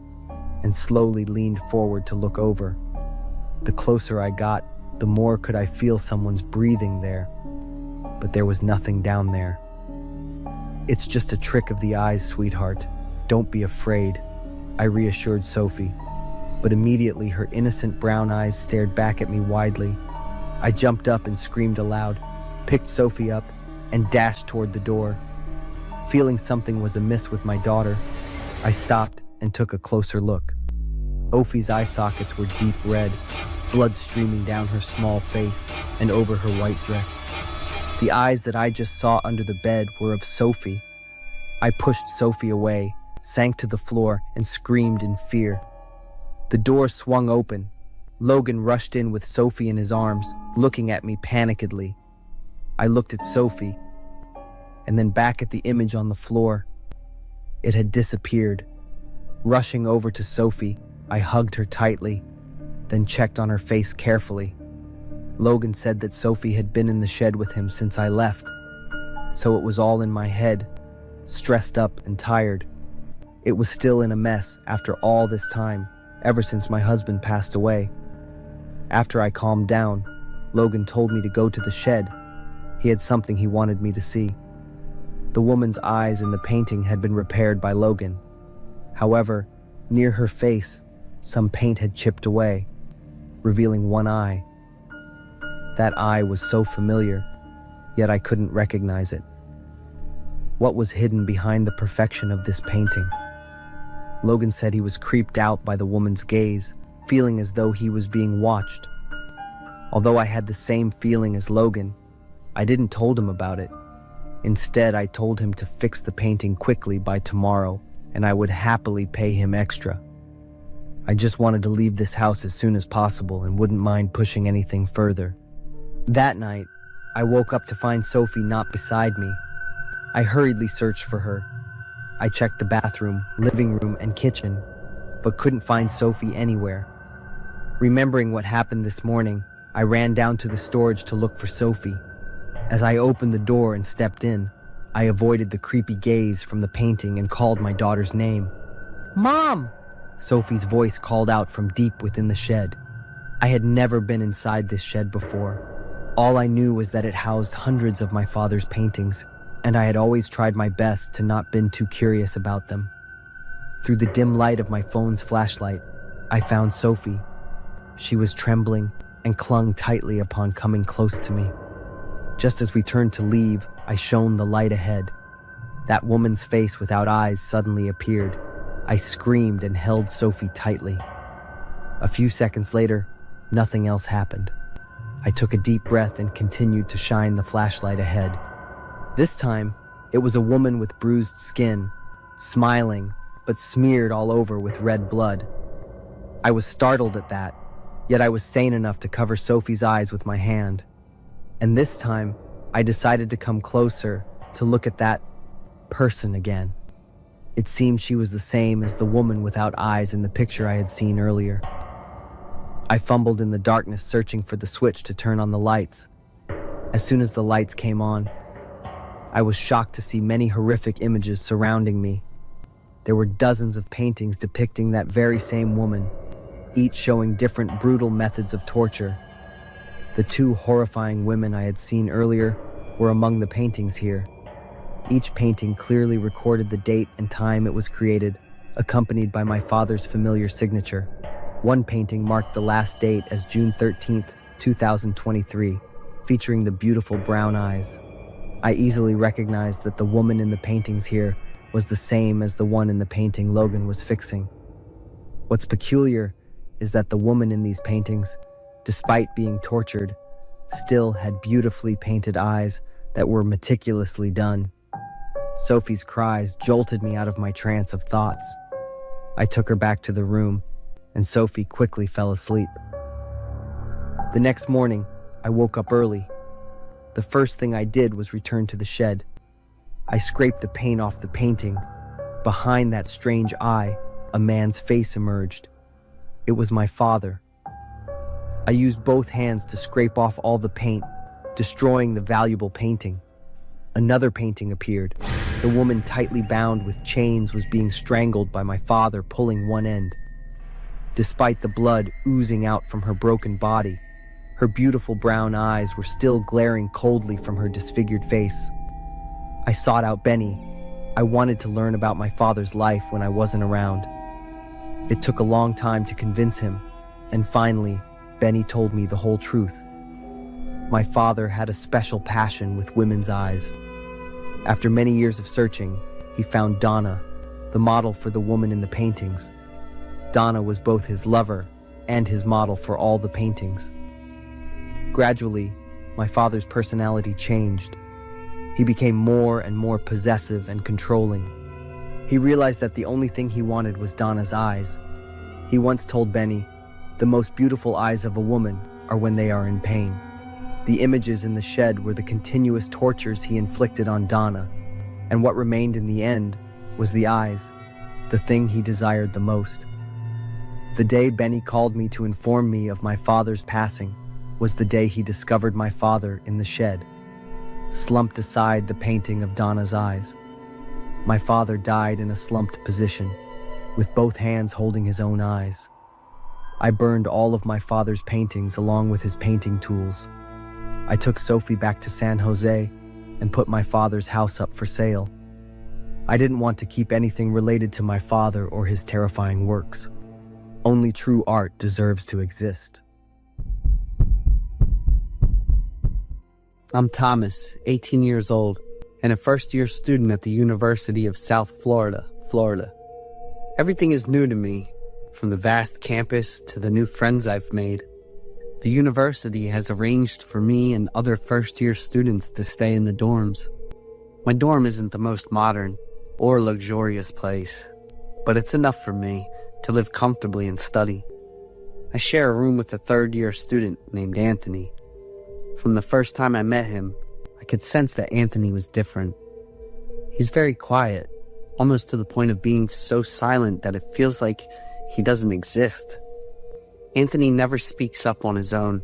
and slowly leaned forward to look over. The closer I got, the more could I feel someone's breathing there, but there was nothing down there. "It's just a trick of the eyes, sweetheart. Don't be afraid," I reassured Sophie, but immediately her innocent brown eyes stared back at me widely. I jumped up and screamed aloud, picked Sophie up, and dashed toward the door. Feeling something was amiss with my daughter, I stopped and took a closer look. Sophie's eye sockets were deep red, blood streaming down her small face and over her white dress. The eyes that I just saw under the bed were of Sophie. I pushed Sophie away, sank to the floor, and screamed in fear. The door swung open. Logan rushed in with Sophie in his arms, looking at me panikedly. I looked at Sophie, and then back at the image on the floor. It had disappeared. Rushing over to Sophie, I hugged her tightly, then checked on her face carefully. Logan said that Sophie had been in the shed with him since I left, so it was all in my head. stressed up and tired. It was still in a mess after all this time, ever since my husband passed away. After I calmed down, Logan told me to go to the shed. He had something he wanted me to see. The woman's eyes in the painting had been repaired by Logan. However, near her face, some paint had chipped away, revealing one eye. That eye was so familiar, yet I couldn't recognize it. What was hidden behind the perfection of this painting? Logan said he was creeped out by the woman's gaze, feeling as though he was being watched. Although I had the same feeling as Logan, I didn't told him about it. Instead, I told him to fix the painting quickly by tomorrow, and I would happily pay him extra. I just wanted to leave this house as soon as possible and wouldn't mind pushing anything further. That night, I woke up to find Sophie not beside me. I hurriedly searched for her. I checked the bathroom, living room, and kitchen, but couldn't find Sophie anywhere. Remembering what happened this morning, I ran down to the storage to look for Sophie. As I opened the door and stepped in, I avoided the creepy gaze from the painting and called my daughter's name. "Mom!" Sophie's voice called out from deep within the shed. I had never been inside this shed before. All I knew was that it housed hundreds of my father's paintings, and I had always tried my best to not been too curious about them. Through the dim light of my phone's flashlight, I found Sophie. She was trembling and clung tightly upon coming close to me. Just as we turned to leave, I shone the light ahead. That woman's face without eyes suddenly appeared. I screamed and held Sophie tightly. A few seconds later, nothing else happened. I took a deep breath and continued to shine the flashlight ahead. This time, it was a woman with bruised skin, smiling, but smeared all over with red blood. I was startled at that, yet I was sane enough to cover Sophie's eyes with my hand. And this time, I decided to come closer to look at that person again. It seemed she was the same as the woman without eyes in the picture I had seen earlier. I fumbled in the darkness searching for the switch to turn on the lights. As soon as the lights came on, I was shocked to see many horrific images surrounding me. There were dozens of paintings depicting that very same woman, each showing different brutal methods of torture. The two horrifying women I had seen earlier were among the paintings here. Each painting clearly recorded the date and time it was created, accompanied by my father's familiar signature. One painting marked the last date as June 13th, 2023, featuring the beautiful brown eyes. I easily recognized that the woman in the paintings here was the same as the one in the painting Logan was fixing. What's peculiar is that the woman in these paintings, despite being tortured, still had beautifully painted eyes that were meticulously done. Sophie's cries jolted me out of my trance of thoughts. I took her back to the room, and Sophie quickly fell asleep. The next morning, I woke up early. The first thing I did was return to the shed. I scraped the paint off the painting. Behind that strange eye, a man's face emerged. It was my father. I used both hands to scrape off all the paint, destroying the valuable painting. Another painting appeared. The woman, tightly bound with chains, was being strangled by my father pulling one end. Despite the blood oozing out from her broken body, her beautiful brown eyes were still glaring coldly from her disfigured face. I sought out Benny. I wanted to learn about my father's life when I wasn't around. It took a long time to convince him, and finally, Benny told me the whole truth. My father had a special passion with women's eyes. After many years of searching, he found Donna, the model for the woman in the paintings. Donna was both his lover and his model for all the paintings. Gradually, my father's personality changed. He became more and more possessive and controlling. He realized that the only thing he wanted was Donna's eyes. He once told Benny, "The most beautiful eyes of a woman are when they are in pain." The images in the shed were the continuous tortures he inflicted on Donna, and what remained in the end was the eyes, the thing he desired the most. The day Benny called me to inform me of my father's passing was the day he discovered my father in the shed, slumped aside the painting of Donna's eyes. My father died in a slumped position, with both hands holding his own eyes. I burned all of my father's paintings along with his painting tools. I took Sophie back to San Jose and put my father's house up for sale. I didn't want to keep anything related to my father or his terrifying works. Only true art deserves to exist. I'm Thomas, 18 years old, and a first-year student at the University of South Florida, Florida. Everything is new to me, from the vast campus to the new friends I've made. The university has arranged for me and other first-year students to stay in the dorms. My dorm isn't the most modern or luxurious place, but it's enough for me to live comfortably and study. I share a room with a third-year student named Anthony. From the first time I met him, I could sense that Anthony was different. He's very quiet, almost to the point of being so silent that it feels like he doesn't exist. Anthony never speaks up on his own,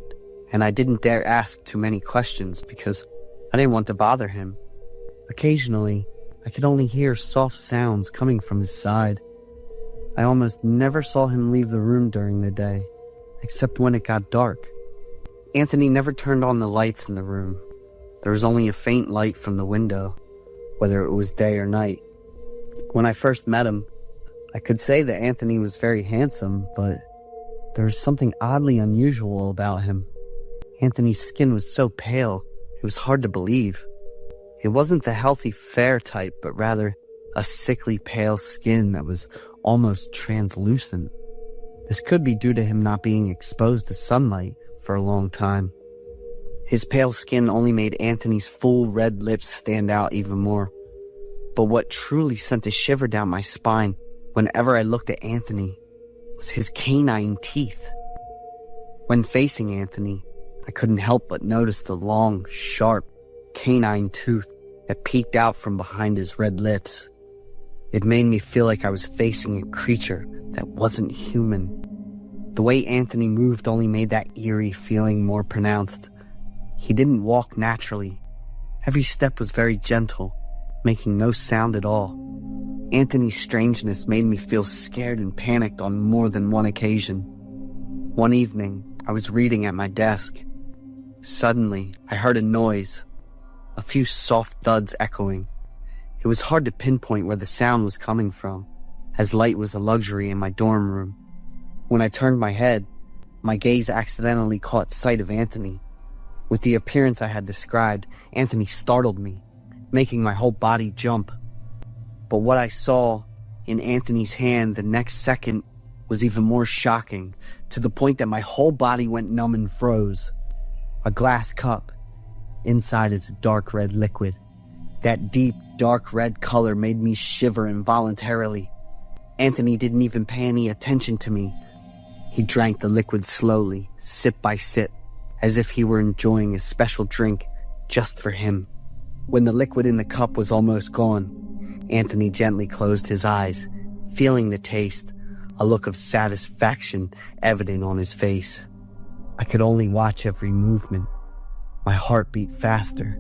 and I didn't dare ask too many questions because I didn't want to bother him. Occasionally, I could only hear soft sounds coming from his side. I almost never saw him leave the room during the day, except when it got dark. Anthony never turned on the lights in the room. There was only a faint light from the window, whether it was day or night. When I first met him, I could say that Anthony was very handsome, but there was something oddly unusual about him. Anthony's skin was so pale, it was hard to believe. It wasn't the healthy, fair type, but rather a sickly pale skin that was almost translucent. This could be due to him not being exposed to sunlight for a long time. His pale skin only made Anthony's full red lips stand out even more. But what truly sent a shiver down my spine whenever I looked at Anthony was his canine teeth. When facing Anthony, I couldn't help but notice the long, sharp, canine tooth that peeked out from behind his red lips. It made me feel like I was facing a creature that wasn't human. The way Anthony moved only made that eerie feeling more pronounced. He didn't walk naturally. Every step was very gentle, making no sound at all. Anthony's strangeness made me feel scared and panicked on more than one occasion. One evening, I was reading at my desk. Suddenly, I heard a noise, a few soft thuds echoing. It was hard to pinpoint where the sound was coming from, as light was a luxury in my dorm room. When I turned my head, my gaze accidentally caught sight of Anthony. With the appearance I had described, Anthony startled me, making my whole body jump. But what I saw in Anthony's hand the next second was even more shocking, to the point that my whole body went numb and froze. A glass cup. Inside is a dark red liquid. That deep, dark red color made me shiver involuntarily. Anthony didn't even pay any attention to me. He drank the liquid slowly, sip by sip, as if he were enjoying a special drink just for him. When the liquid in the cup was almost gone, Anthony gently closed his eyes, feeling the taste, a look of satisfaction evident on his face. I could only watch every movement. My heart beat faster.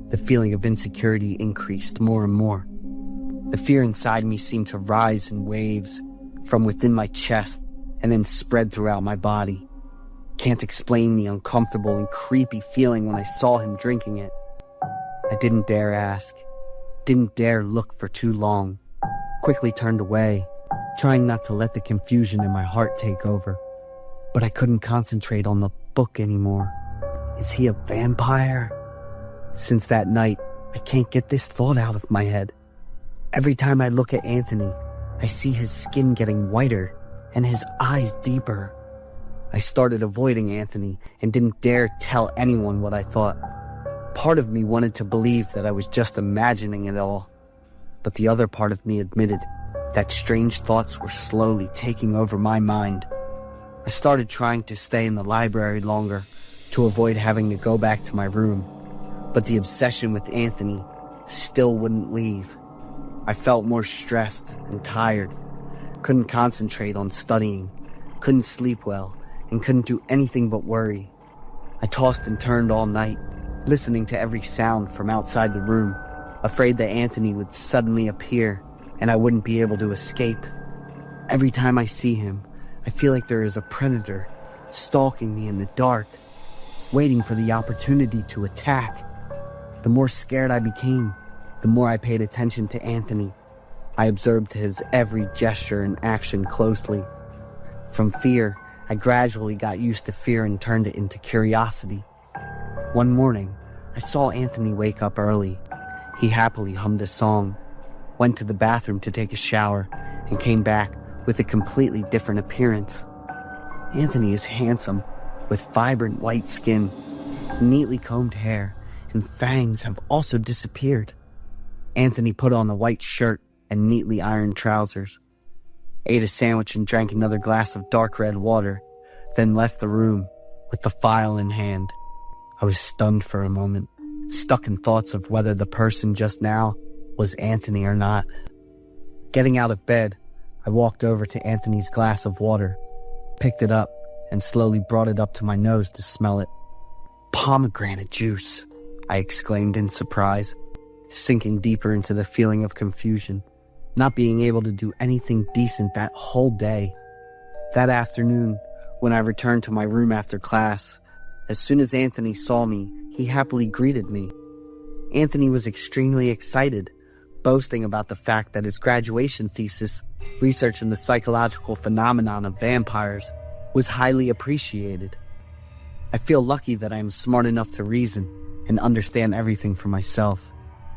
The feeling of insecurity increased more and more. The fear inside me seemed to rise in waves from within my chest and then spread throughout my body. Can't explain the uncomfortable and creepy feeling when I saw him drinking it. I didn't dare ask, didn't dare look for too long. Quickly turned away, trying not to let the confusion in my heart take over. But I couldn't concentrate on the book anymore. Is he a vampire? Since that night, I can't get this thought out of my head. Every time I look at Anthony, I see his skin getting whiter and his eyes deeper. I started avoiding Anthony and didn't dare tell anyone what I thought. Part of me wanted to believe that I was just imagining it all, but the other part of me admitted that strange thoughts were slowly taking over my mind. I started trying to stay in the library longer to avoid having to go back to my room, but the obsession with Anthony still wouldn't leave. I felt more stressed and tired, couldn't concentrate on studying, couldn't sleep well, and couldn't do anything but worry. I tossed and turned all night, listening to every sound from outside the room. afraid that Anthony would suddenly appear and I wouldn't be able to escape. Every time I see him, I feel like there is a predator stalking me in the dark, waiting for the opportunity to attack. The more scared I became, the more I paid attention to Anthony. I observed his every gesture and action closely. From fear, I gradually got used to fear and turned it into curiosity. One morning, I saw Anthony wake up early. He happily hummed a song, went to the bathroom to take a shower, and came back with a completely different appearance. Anthony is handsome, with vibrant white skin, neatly combed hair, and fangs have also disappeared. Anthony put on a white shirt and neatly ironed trousers, ate a sandwich and drank another glass of dark red water, then left the room with the file in hand. I was stunned for a moment, stuck in thoughts of whether the person just now was Anthony or not. Getting out of bed, I walked over to Anthony's glass of water, picked it up, and slowly brought it up to my nose to smell it. "Pomegranate juice," I exclaimed in surprise, sinking deeper into the feeling of confusion, not being able to do anything decent that whole day. That afternoon, when I returned to my room after class, as soon as Anthony saw me, he happily greeted me. Anthony was extremely excited, boasting about the fact that his graduation thesis, researching the psychological phenomenon of vampires, was highly appreciated. I feel lucky that I am smart enough to reason and understand everything for myself.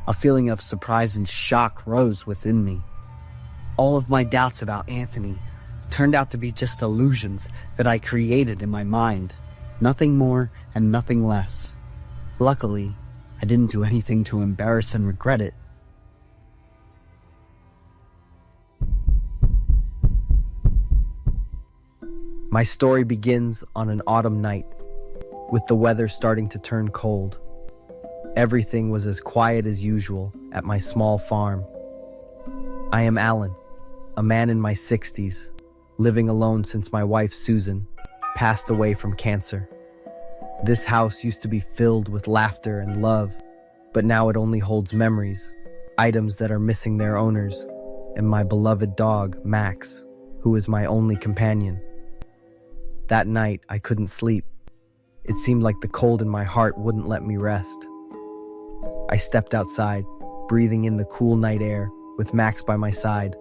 A feeling of surprise and shock rose within me. All of my doubts about Anthony turned out to be just illusions that I created in my mind. Nothing more and nothing less. Luckily, I didn't do anything to embarrass and regret it. My story begins on an autumn night, with the weather starting to turn cold. Everything was as quiet as usual at my small farm. I am Alan, a man in my 60s, living alone since my wife Susan passed away from cancer. This house used to be filled with laughter and love, but now it only holds memories, items that are missing their owners, and my beloved dog, Max, who is my only companion. That night, I couldn't sleep. It seemed like the cold in my heart wouldn't let me rest. I stepped outside, breathing in the cool night air, with Max by my side.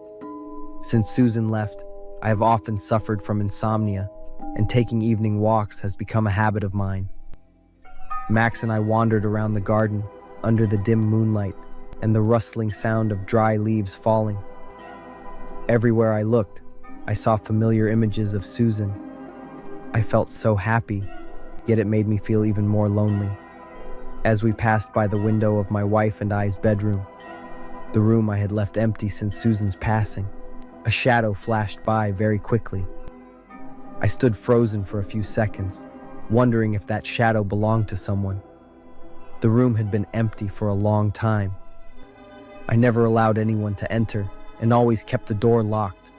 Since Susan left, I have often suffered from insomnia, and taking evening walks has become a habit of mine. Max and I wandered around the garden, under the dim moonlight, and the rustling sound of dry leaves falling. Everywhere I looked, I saw familiar images of Susan. I felt so happy, yet it made me feel even more lonely. As we passed by the window of my wife and I's bedroom, the room I had left empty since Susan's passing, a shadow flashed by very quickly. I stood frozen for a few seconds, wondering if that shadow belonged to someone. The room had been empty for a long time. I never allowed anyone to enter and always kept the door locked.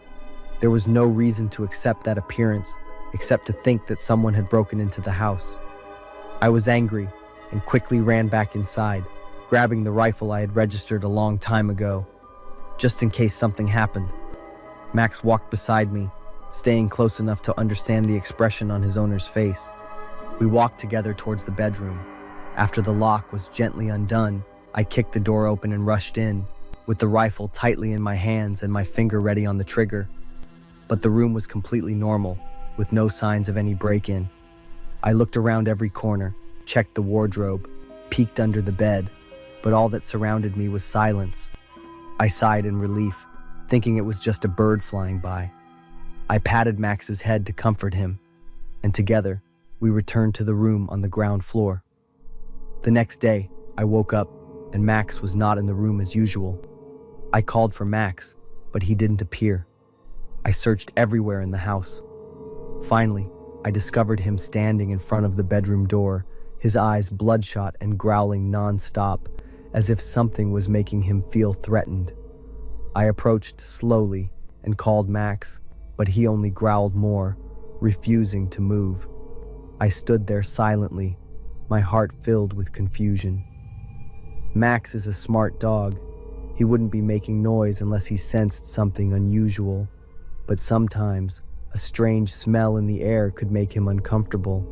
There was no reason to accept that appearance, except to think that someone had broken into the house. I was angry and quickly ran back inside, grabbing the rifle I had registered a long time ago, just in case something happened. Max walked beside me, staying close enough to understand the expression on his owner's face. We walked together towards the bedroom. After the lock was gently undone, I kicked the door open and rushed in, with the rifle tightly in my hands and my finger ready on the trigger. But the room was completely normal, with no signs of any break-in. I looked around every corner, checked the wardrobe, peeked under the bed, but all that surrounded me was silence. I sighed in relief, thinking it was just a bird flying by. I patted Max's head to comfort him, and together, we returned to the room on the ground floor. The next day, I woke up, and Max was not in the room as usual. I called for Max, but he didn't appear. I searched everywhere in the house. Finally, I discovered him standing in front of the bedroom door, his eyes bloodshot and growling non-stop, as if something was making him feel threatened. I approached slowly and called Max, but he only growled more, refusing to move. I stood there silently, my heart filled with confusion. Max is a smart dog. He wouldn't be making noise unless he sensed something unusual. But sometimes, a strange smell in the air could make him uncomfortable.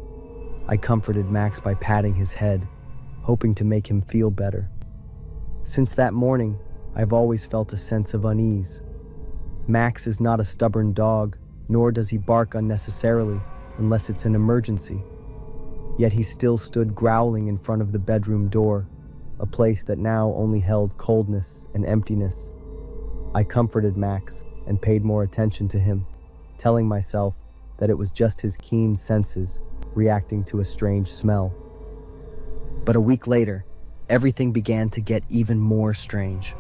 I comforted Max by patting his head, hoping to make him feel better. Since that morning, I've always felt a sense of unease. Max is not a stubborn dog, nor does he bark unnecessarily unless it's an emergency. Yet he still stood growling in front of the bedroom door, a place that now only held coldness and emptiness. I comforted Max and paid more attention to him, telling myself that it was just his keen senses reacting to a strange smell. But a week later, everything began to get even more strange.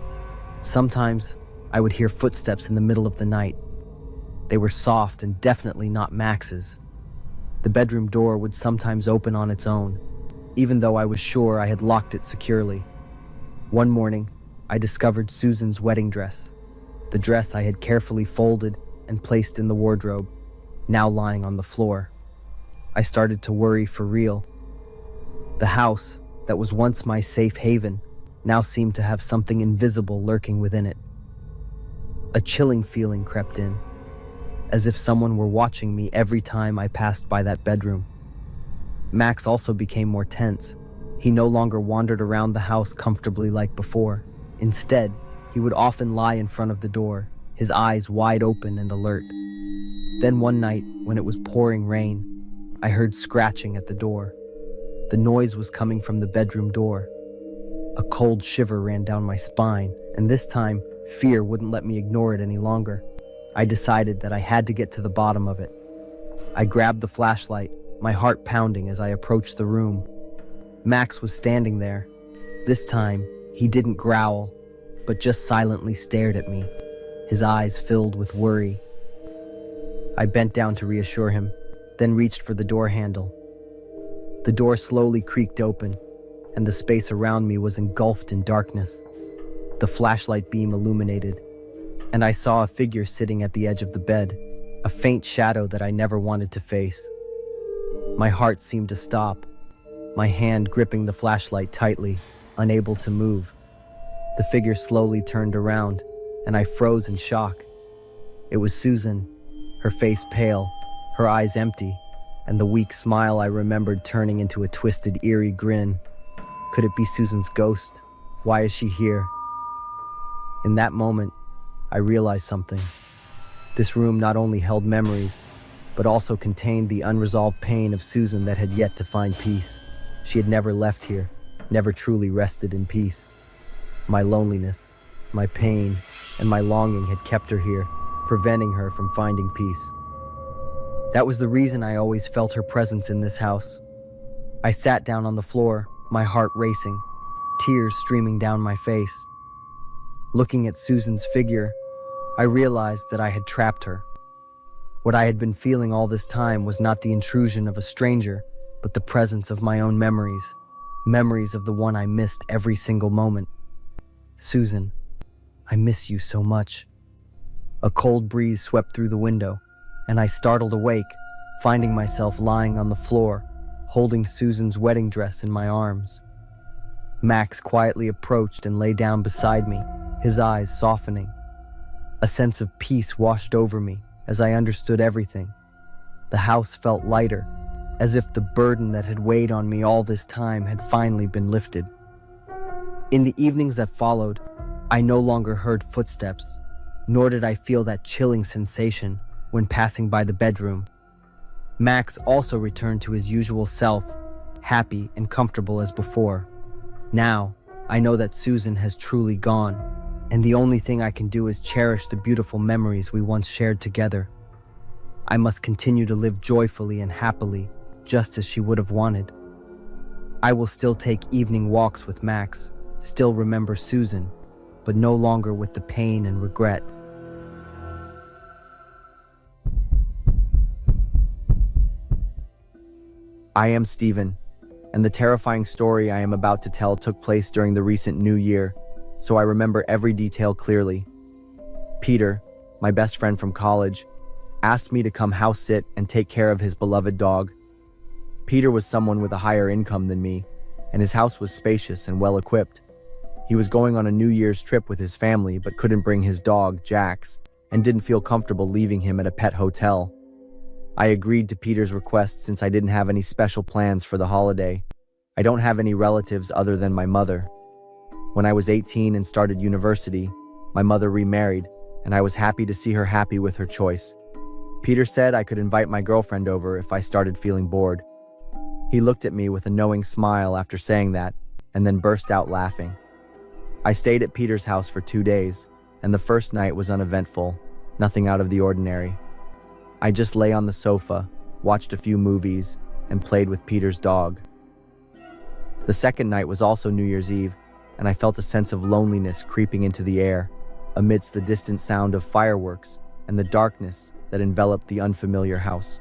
Sometimes I would hear footsteps in the middle of the night. They were soft and definitely not Max's. The bedroom door would sometimes open on its own, even though I was sure I had locked it securely. One morning, I discovered Susan's wedding dress, the dress I had carefully folded and placed in the wardrobe, now lying on the floor. I started to worry for real. The house, that was once my safe haven, now seemed to have something invisible lurking within it. A chilling feeling crept in, as if someone were watching me every time I passed by that bedroom. Max also became more tense. He no longer wandered around the house comfortably like before. Instead, he would often lie in front of the door, his eyes wide open and alert. Then one night, when it was pouring rain, I heard scratching at the door. The noise was coming from the bedroom door. A cold shiver ran down my spine, and this time, fear wouldn't let me ignore it any longer. I decided that I had to get to the bottom of it. I grabbed the flashlight, my heart pounding as I approached the room. Max was standing there. This time, he didn't growl, but just silently stared at me, his eyes filled with worry. I bent down to reassure him, then reached for the door handle. The door slowly creaked open, and the space around me was engulfed in darkness. The flashlight beam illuminated, and I saw a figure sitting at the edge of the bed, a faint shadow that I never wanted to face. My heart seemed to stop, my hand gripping the flashlight tightly, unable to move. The figure slowly turned around, and I froze in shock. It was Susan, her face pale, her eyes empty, and the weak smile I remembered turning into a twisted, eerie grin. Could it be Susan's ghost? Why is she here? In that moment, I realized something. This room not only held memories, but also contained the unresolved pain of Susan that had yet to find peace. She had never left here, never truly rested in peace. My loneliness, my pain, and my longing had kept her here, preventing her from finding peace. That was the reason I always felt her presence in this house. I sat down on the floor, my heart racing, tears streaming down my face. Looking at Susan's figure, I realized that I had trapped her. What I had been feeling all this time was not the intrusion of a stranger, but the presence of my own memories, memories of the one I missed every single moment. Susan, I miss you so much. A cold breeze swept through the window, and I startled awake, finding myself lying on the floor, holding Susan's wedding dress in my arms. Max quietly approached and lay down beside me, his eyes softening. A sense of peace washed over me as I understood everything. The house felt lighter, as if the burden that had weighed on me all this time had finally been lifted. In the evenings that followed, I no longer heard footsteps, nor did I feel that chilling sensation when passing by the bedroom. Max also returned to his usual self, happy and comfortable as before. Now, I know that Susan has truly gone, and the only thing I can do is cherish the beautiful memories we once shared together. I must continue to live joyfully and happily, just as she would have wanted. I will still take evening walks with Max, still remember Susan, but no longer with the pain and regret. I am Stephen, and the terrifying story I am about to tell took place during the recent New Year, so I remember every detail clearly. Peter, my best friend from college, asked me to come house sit and take care of his beloved dog. Peter was someone with a higher income than me, and his house was spacious and well equipped. He was going on a New Year's trip with his family but couldn't bring his dog, Jax, and didn't feel comfortable leaving him at a pet hotel. I agreed to Peter's request since I didn't have any special plans for the holiday. I don't have any relatives other than my mother. When I was 18 and started university, my mother remarried, and I was happy to see her happy with her choice. Peter said I could invite my girlfriend over if I started feeling bored. He looked at me with a knowing smile after saying that, and then burst out laughing. I stayed at Peter's house for 2 days, and the first night was uneventful, nothing out of the ordinary. I just lay on the sofa, watched a few movies, and played with Peter's dog. The second night was also New Year's Eve, and I felt a sense of loneliness creeping into the air, amidst the distant sound of fireworks and the darkness that enveloped the unfamiliar house.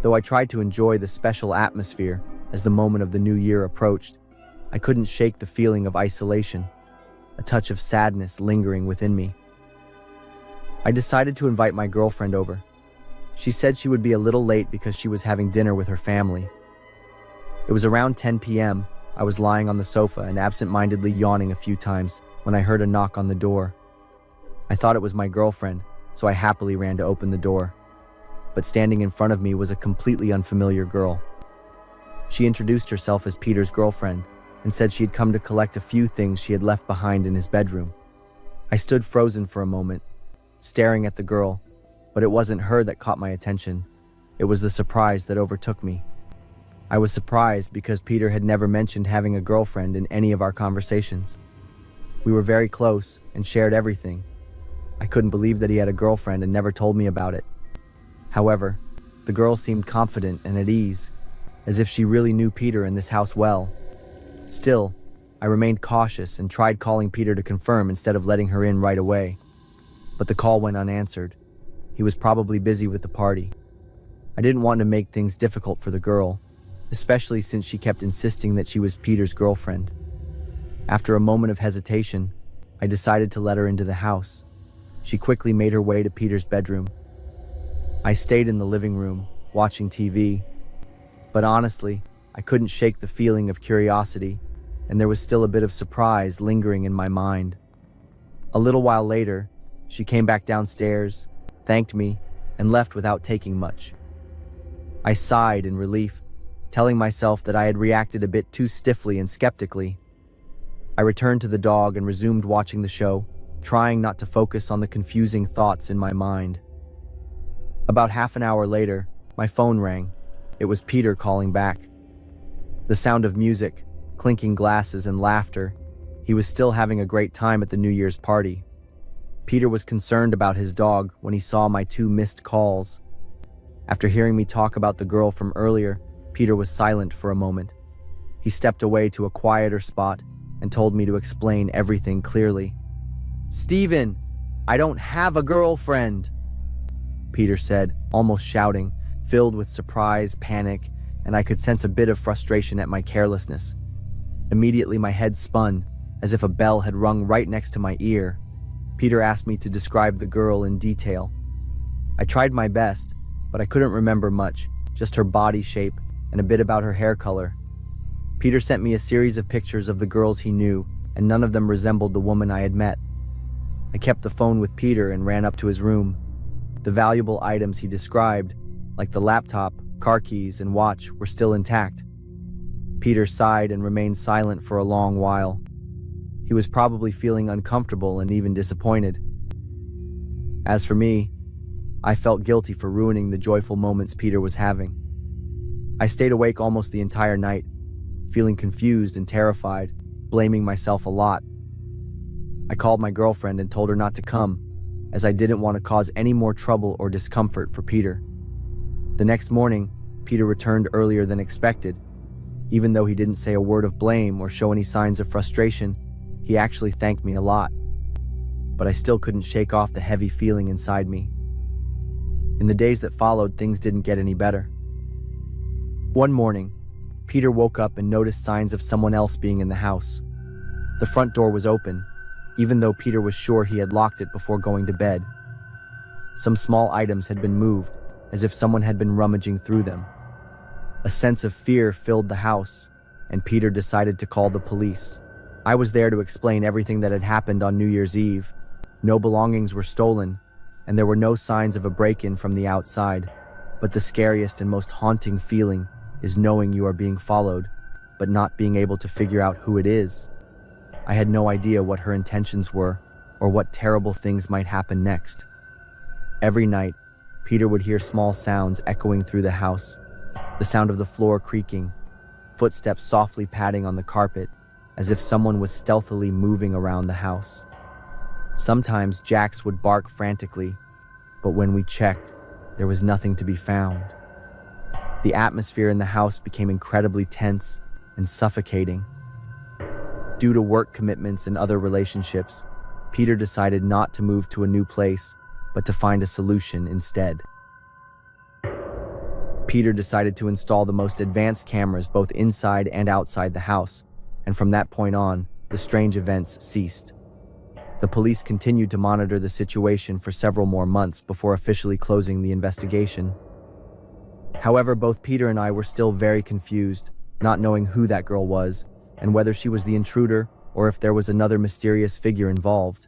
Though I tried to enjoy the special atmosphere as the moment of the new year approached, I couldn't shake the feeling of isolation, a touch of sadness lingering within me. I decided to invite my girlfriend over. She said she would be a little late because she was having dinner with her family. It was around 10 p.m. I was lying on the sofa and absent-mindedly yawning a few times when I heard a knock on the door. I thought it was my girlfriend, so I happily ran to open the door. But standing in front of me was a completely unfamiliar girl. She introduced herself as Peter's girlfriend and said she had come to collect a few things she had left behind in his bedroom. I stood frozen for a moment, staring at the girl, but it wasn't her that caught my attention. It was the surprise that overtook me. I was surprised because Peter had never mentioned having a girlfriend in any of our conversations. We were very close and shared everything. I couldn't believe that he had a girlfriend and never told me about it. However, the girl seemed confident and at ease, as if she really knew Peter and this house well. Still, I remained cautious and tried calling Peter to confirm instead of letting her in right away. But the call went unanswered. He was probably busy with the party. I didn't want to make things difficult for the girl, especially since she kept insisting that she was Peter's girlfriend. After a moment of hesitation, I decided to let her into the house. She quickly made her way to Peter's bedroom. I stayed in the living room, watching TV. But honestly, I couldn't shake the feeling of curiosity, and there was still a bit of surprise lingering in my mind. A little while later, she came back downstairs, thanked me, and left without taking much. I sighed in relief, telling myself that I had reacted a bit too stiffly and skeptically. I returned to the dog and resumed watching the show, trying not to focus on the confusing thoughts in my mind. About half an hour later, my phone rang. It was Peter calling back. The sound of music, clinking glasses, and laughter. He was still having a great time at the New Year's party. Peter was concerned about his dog when he saw my 2 missed calls. After hearing me talk about the girl from earlier, Peter was silent for a moment. He stepped away to a quieter spot and told me to explain everything clearly. "Steven, I don't have a girlfriend," Peter said, almost shouting, filled with surprise, panic, and I could sense a bit of frustration at my carelessness. Immediately my head spun, as if a bell had rung right next to my ear. Peter asked me to describe the girl in detail. I tried my best, but I couldn't remember much, just her body shape and a bit about her hair color. Peter sent me a series of pictures of the girls he knew, and none of them resembled the woman I had met. I kept the phone with Peter and ran up to his room. The valuable items he described, like the laptop, car keys, and watch, were still intact. Peter sighed and remained silent for a long while. He was probably feeling uncomfortable and even disappointed. As for me, I felt guilty for ruining the joyful moments Peter was having. I stayed awake almost the entire night, feeling confused and terrified, blaming myself a lot. I called my girlfriend and told her not to come, as I didn't want to cause any more trouble or discomfort for Peter. The next morning, Peter returned earlier than expected. Even though he didn't say a word of blame or show any signs of frustration, he actually thanked me a lot. But I still couldn't shake off the heavy feeling inside me. In the days that followed, things didn't get any better. One morning, Peter woke up and noticed signs of someone else being in the house. The front door was open, even though Peter was sure he had locked it before going to bed. Some small items had been moved, as if someone had been rummaging through them. A sense of fear filled the house, and Peter decided to call the police. I was there to explain everything that had happened on New Year's Eve. No belongings were stolen, and there were no signs of a break-in from the outside. But the scariest and most haunting feeling is knowing you are being followed, but not being able to figure out who it is. I had no idea what her intentions were, or what terrible things might happen next. Every night, Peter would hear small sounds echoing through the house, the sound of the floor creaking, footsteps softly padding on the carpet, as if someone was stealthily moving around the house. Sometimes Jax would bark frantically, but when we checked, there was nothing to be found. The atmosphere in the house became incredibly tense and suffocating. Due to work commitments and other relationships, Peter decided not to move to a new place, but to find a solution instead. Peter decided to install the most advanced cameras both inside and outside the house, and from that point on, the strange events ceased. The police continued to monitor the situation for several more months before officially closing the investigation. However, both Peter and I were still very confused, not knowing who that girl was, and whether she was the intruder or if there was another mysterious figure involved.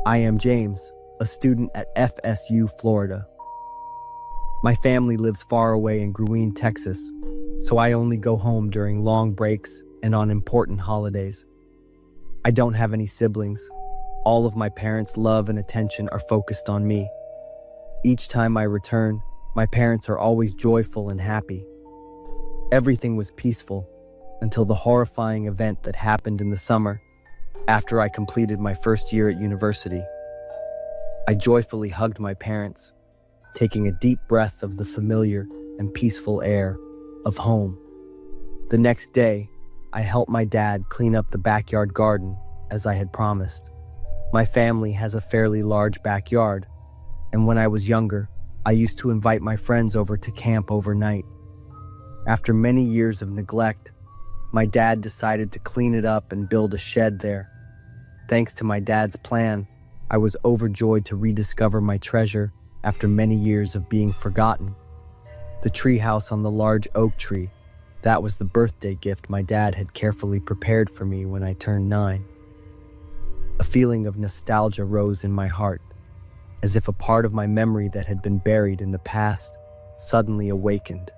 I am James, a student at FSU, Florida. My family lives far away in Gruene, Texas, so I only go home during long breaks and on important holidays. I don't have any siblings. All of my parents' love and attention are focused on me. Each time I return, my parents are always joyful and happy. Everything was peaceful until the horrifying event that happened in the summer after I completed my first year at university. I joyfully hugged my parents, taking a deep breath of the familiar and peaceful air of home. The next day, I helped my dad clean up the backyard garden as I had promised. My family has a fairly large backyard, and when I was younger, I used to invite my friends over to camp overnight. After many years of neglect, my dad decided to clean it up and build a shed there. Thanks to my dad's plan, I was overjoyed to rediscover my treasure after many years of being forgotten. The treehouse on the large oak tree, that was the birthday gift my dad had carefully prepared for me when I turned 9. A feeling of nostalgia rose in my heart, as if a part of my memory that had been buried in the past suddenly awakened.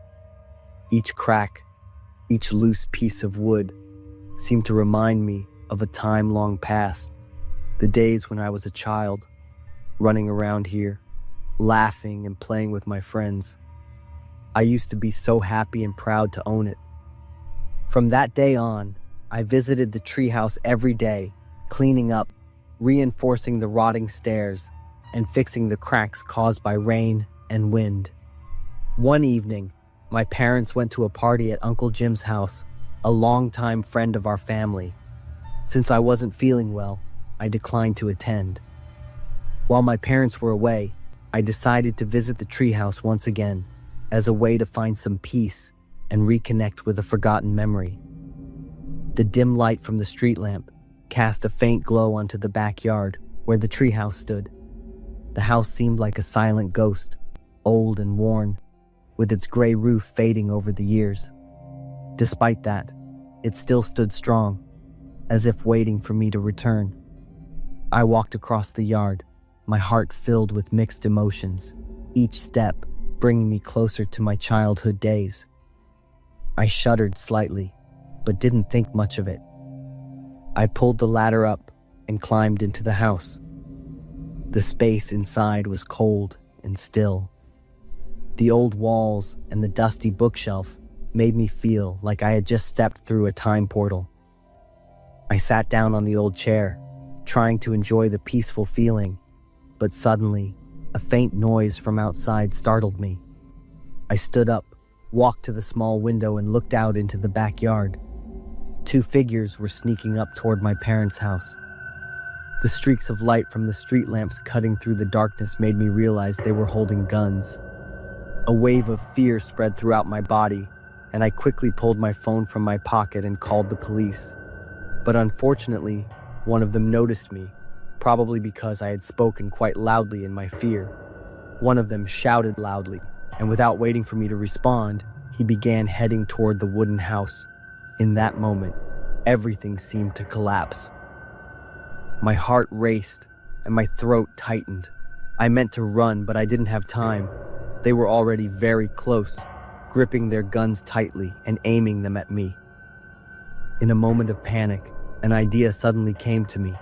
Each crack, each loose piece of wood seemed to remind me of a time long past, the days when I was a child, running around here, laughing and playing with my friends. I used to be so happy and proud to own it. From that day on, I visited the treehouse every day, cleaning up, reinforcing the rotting stairs, and fixing the cracks caused by rain and wind. One evening, my parents went to a party at Uncle Jim's house, a longtime friend of our family. Since I wasn't feeling well, I declined to attend. While my parents were away, I decided to visit the treehouse once again, as a way to find some peace and reconnect with a forgotten memory. The dim light from the street lamp cast a faint glow onto the backyard where the treehouse stood. The house seemed like a silent ghost, old and worn, with its gray roof fading over the years. Despite that, it still stood strong, as if waiting for me to return. I walked across the yard, my heart filled with mixed emotions, each step bringing me closer to my childhood days. I shuddered slightly, but didn't think much of it. I pulled the ladder up and climbed into the house. The space inside was cold and still. The old walls and the dusty bookshelf made me feel like I had just stepped through a time portal. I sat down on the old chair, trying to enjoy the peaceful feeling, but suddenly, a faint noise from outside startled me. I stood up, walked to the small window and looked out into the backyard. 2 figures were sneaking up toward my parents' house. The streaks of light from the street lamps cutting through the darkness made me realize they were holding guns. A wave of fear spread throughout my body, and I quickly pulled my phone from my pocket and called the police. But unfortunately, one of them noticed me, probably because I had spoken quite loudly in my fear. One of them shouted loudly, and without waiting for me to respond, he began heading toward the wooden house. In that moment, everything seemed to collapse. My heart raced and my throat tightened. I meant to run, but I didn't have time. They were already very close, gripping their guns tightly and aiming them at me. In a moment of panic, an idea suddenly came to me.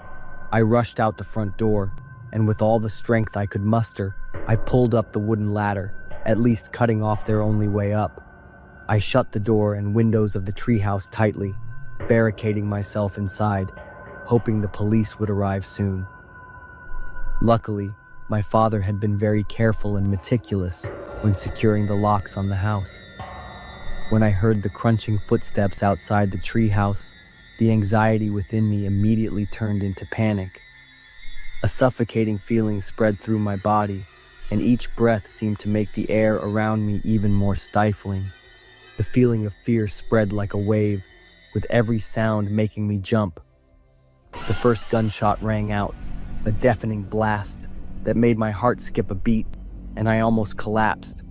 I rushed out the front door, and with all the strength I could muster, I pulled up the wooden ladder, at least cutting off their only way up. I shut the door and windows of the treehouse tightly, barricading myself inside, hoping the police would arrive soon. Luckily, my father had been very careful and meticulous when securing the locks on the house. When I heard the crunching footsteps outside the treehouse, the anxiety within me immediately turned into panic. A suffocating feeling spread through my body, and each breath seemed to make the air around me even more stifling. The feeling of fear spread like a wave, with every sound making me jump. The first gunshot rang out, a deafening blast that made my heart skip a beat, and I almost collapsed.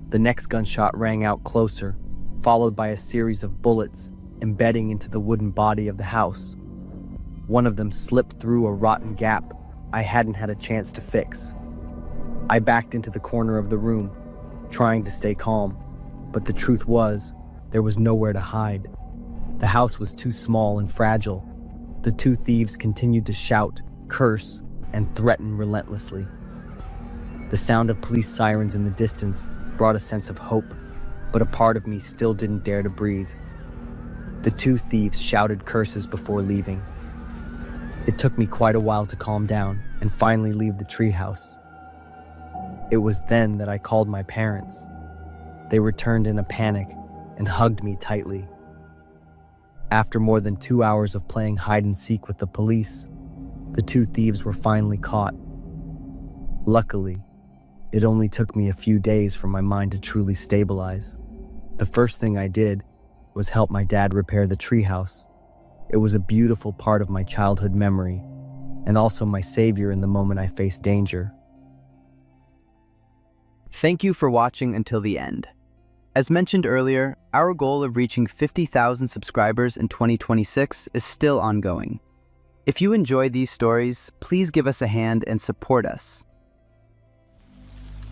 The next gunshot rang out closer, followed by a series of bullets embedding into the wooden body of the house. One of them slipped through a rotten gap I hadn't had a chance to fix. I backed into the corner of the room, trying to stay calm, but the truth was, there was nowhere to hide. The house was too small and fragile. The two thieves continued to shout, curse, and threaten relentlessly. The sound of police sirens in the distance brought a sense of hope, but a part of me still didn't dare to breathe. The two thieves shouted curses before leaving. It took me quite a while to calm down and finally leave the treehouse. It was then that I called my parents. They returned in a panic and hugged me tightly. After more than 2 hours of playing hide and seek with the police, the two thieves were finally caught. Luckily, it only took me a few days for my mind to truly stabilize. The first thing I did was help my dad repair the treehouse. It was a beautiful part of my childhood memory, and also my savior in the moment I faced danger. Thank you for watching until the end. As mentioned earlier, our goal of reaching 50,000 subscribers in 2026 is still ongoing. If you enjoy these stories, please give us a hand and support us.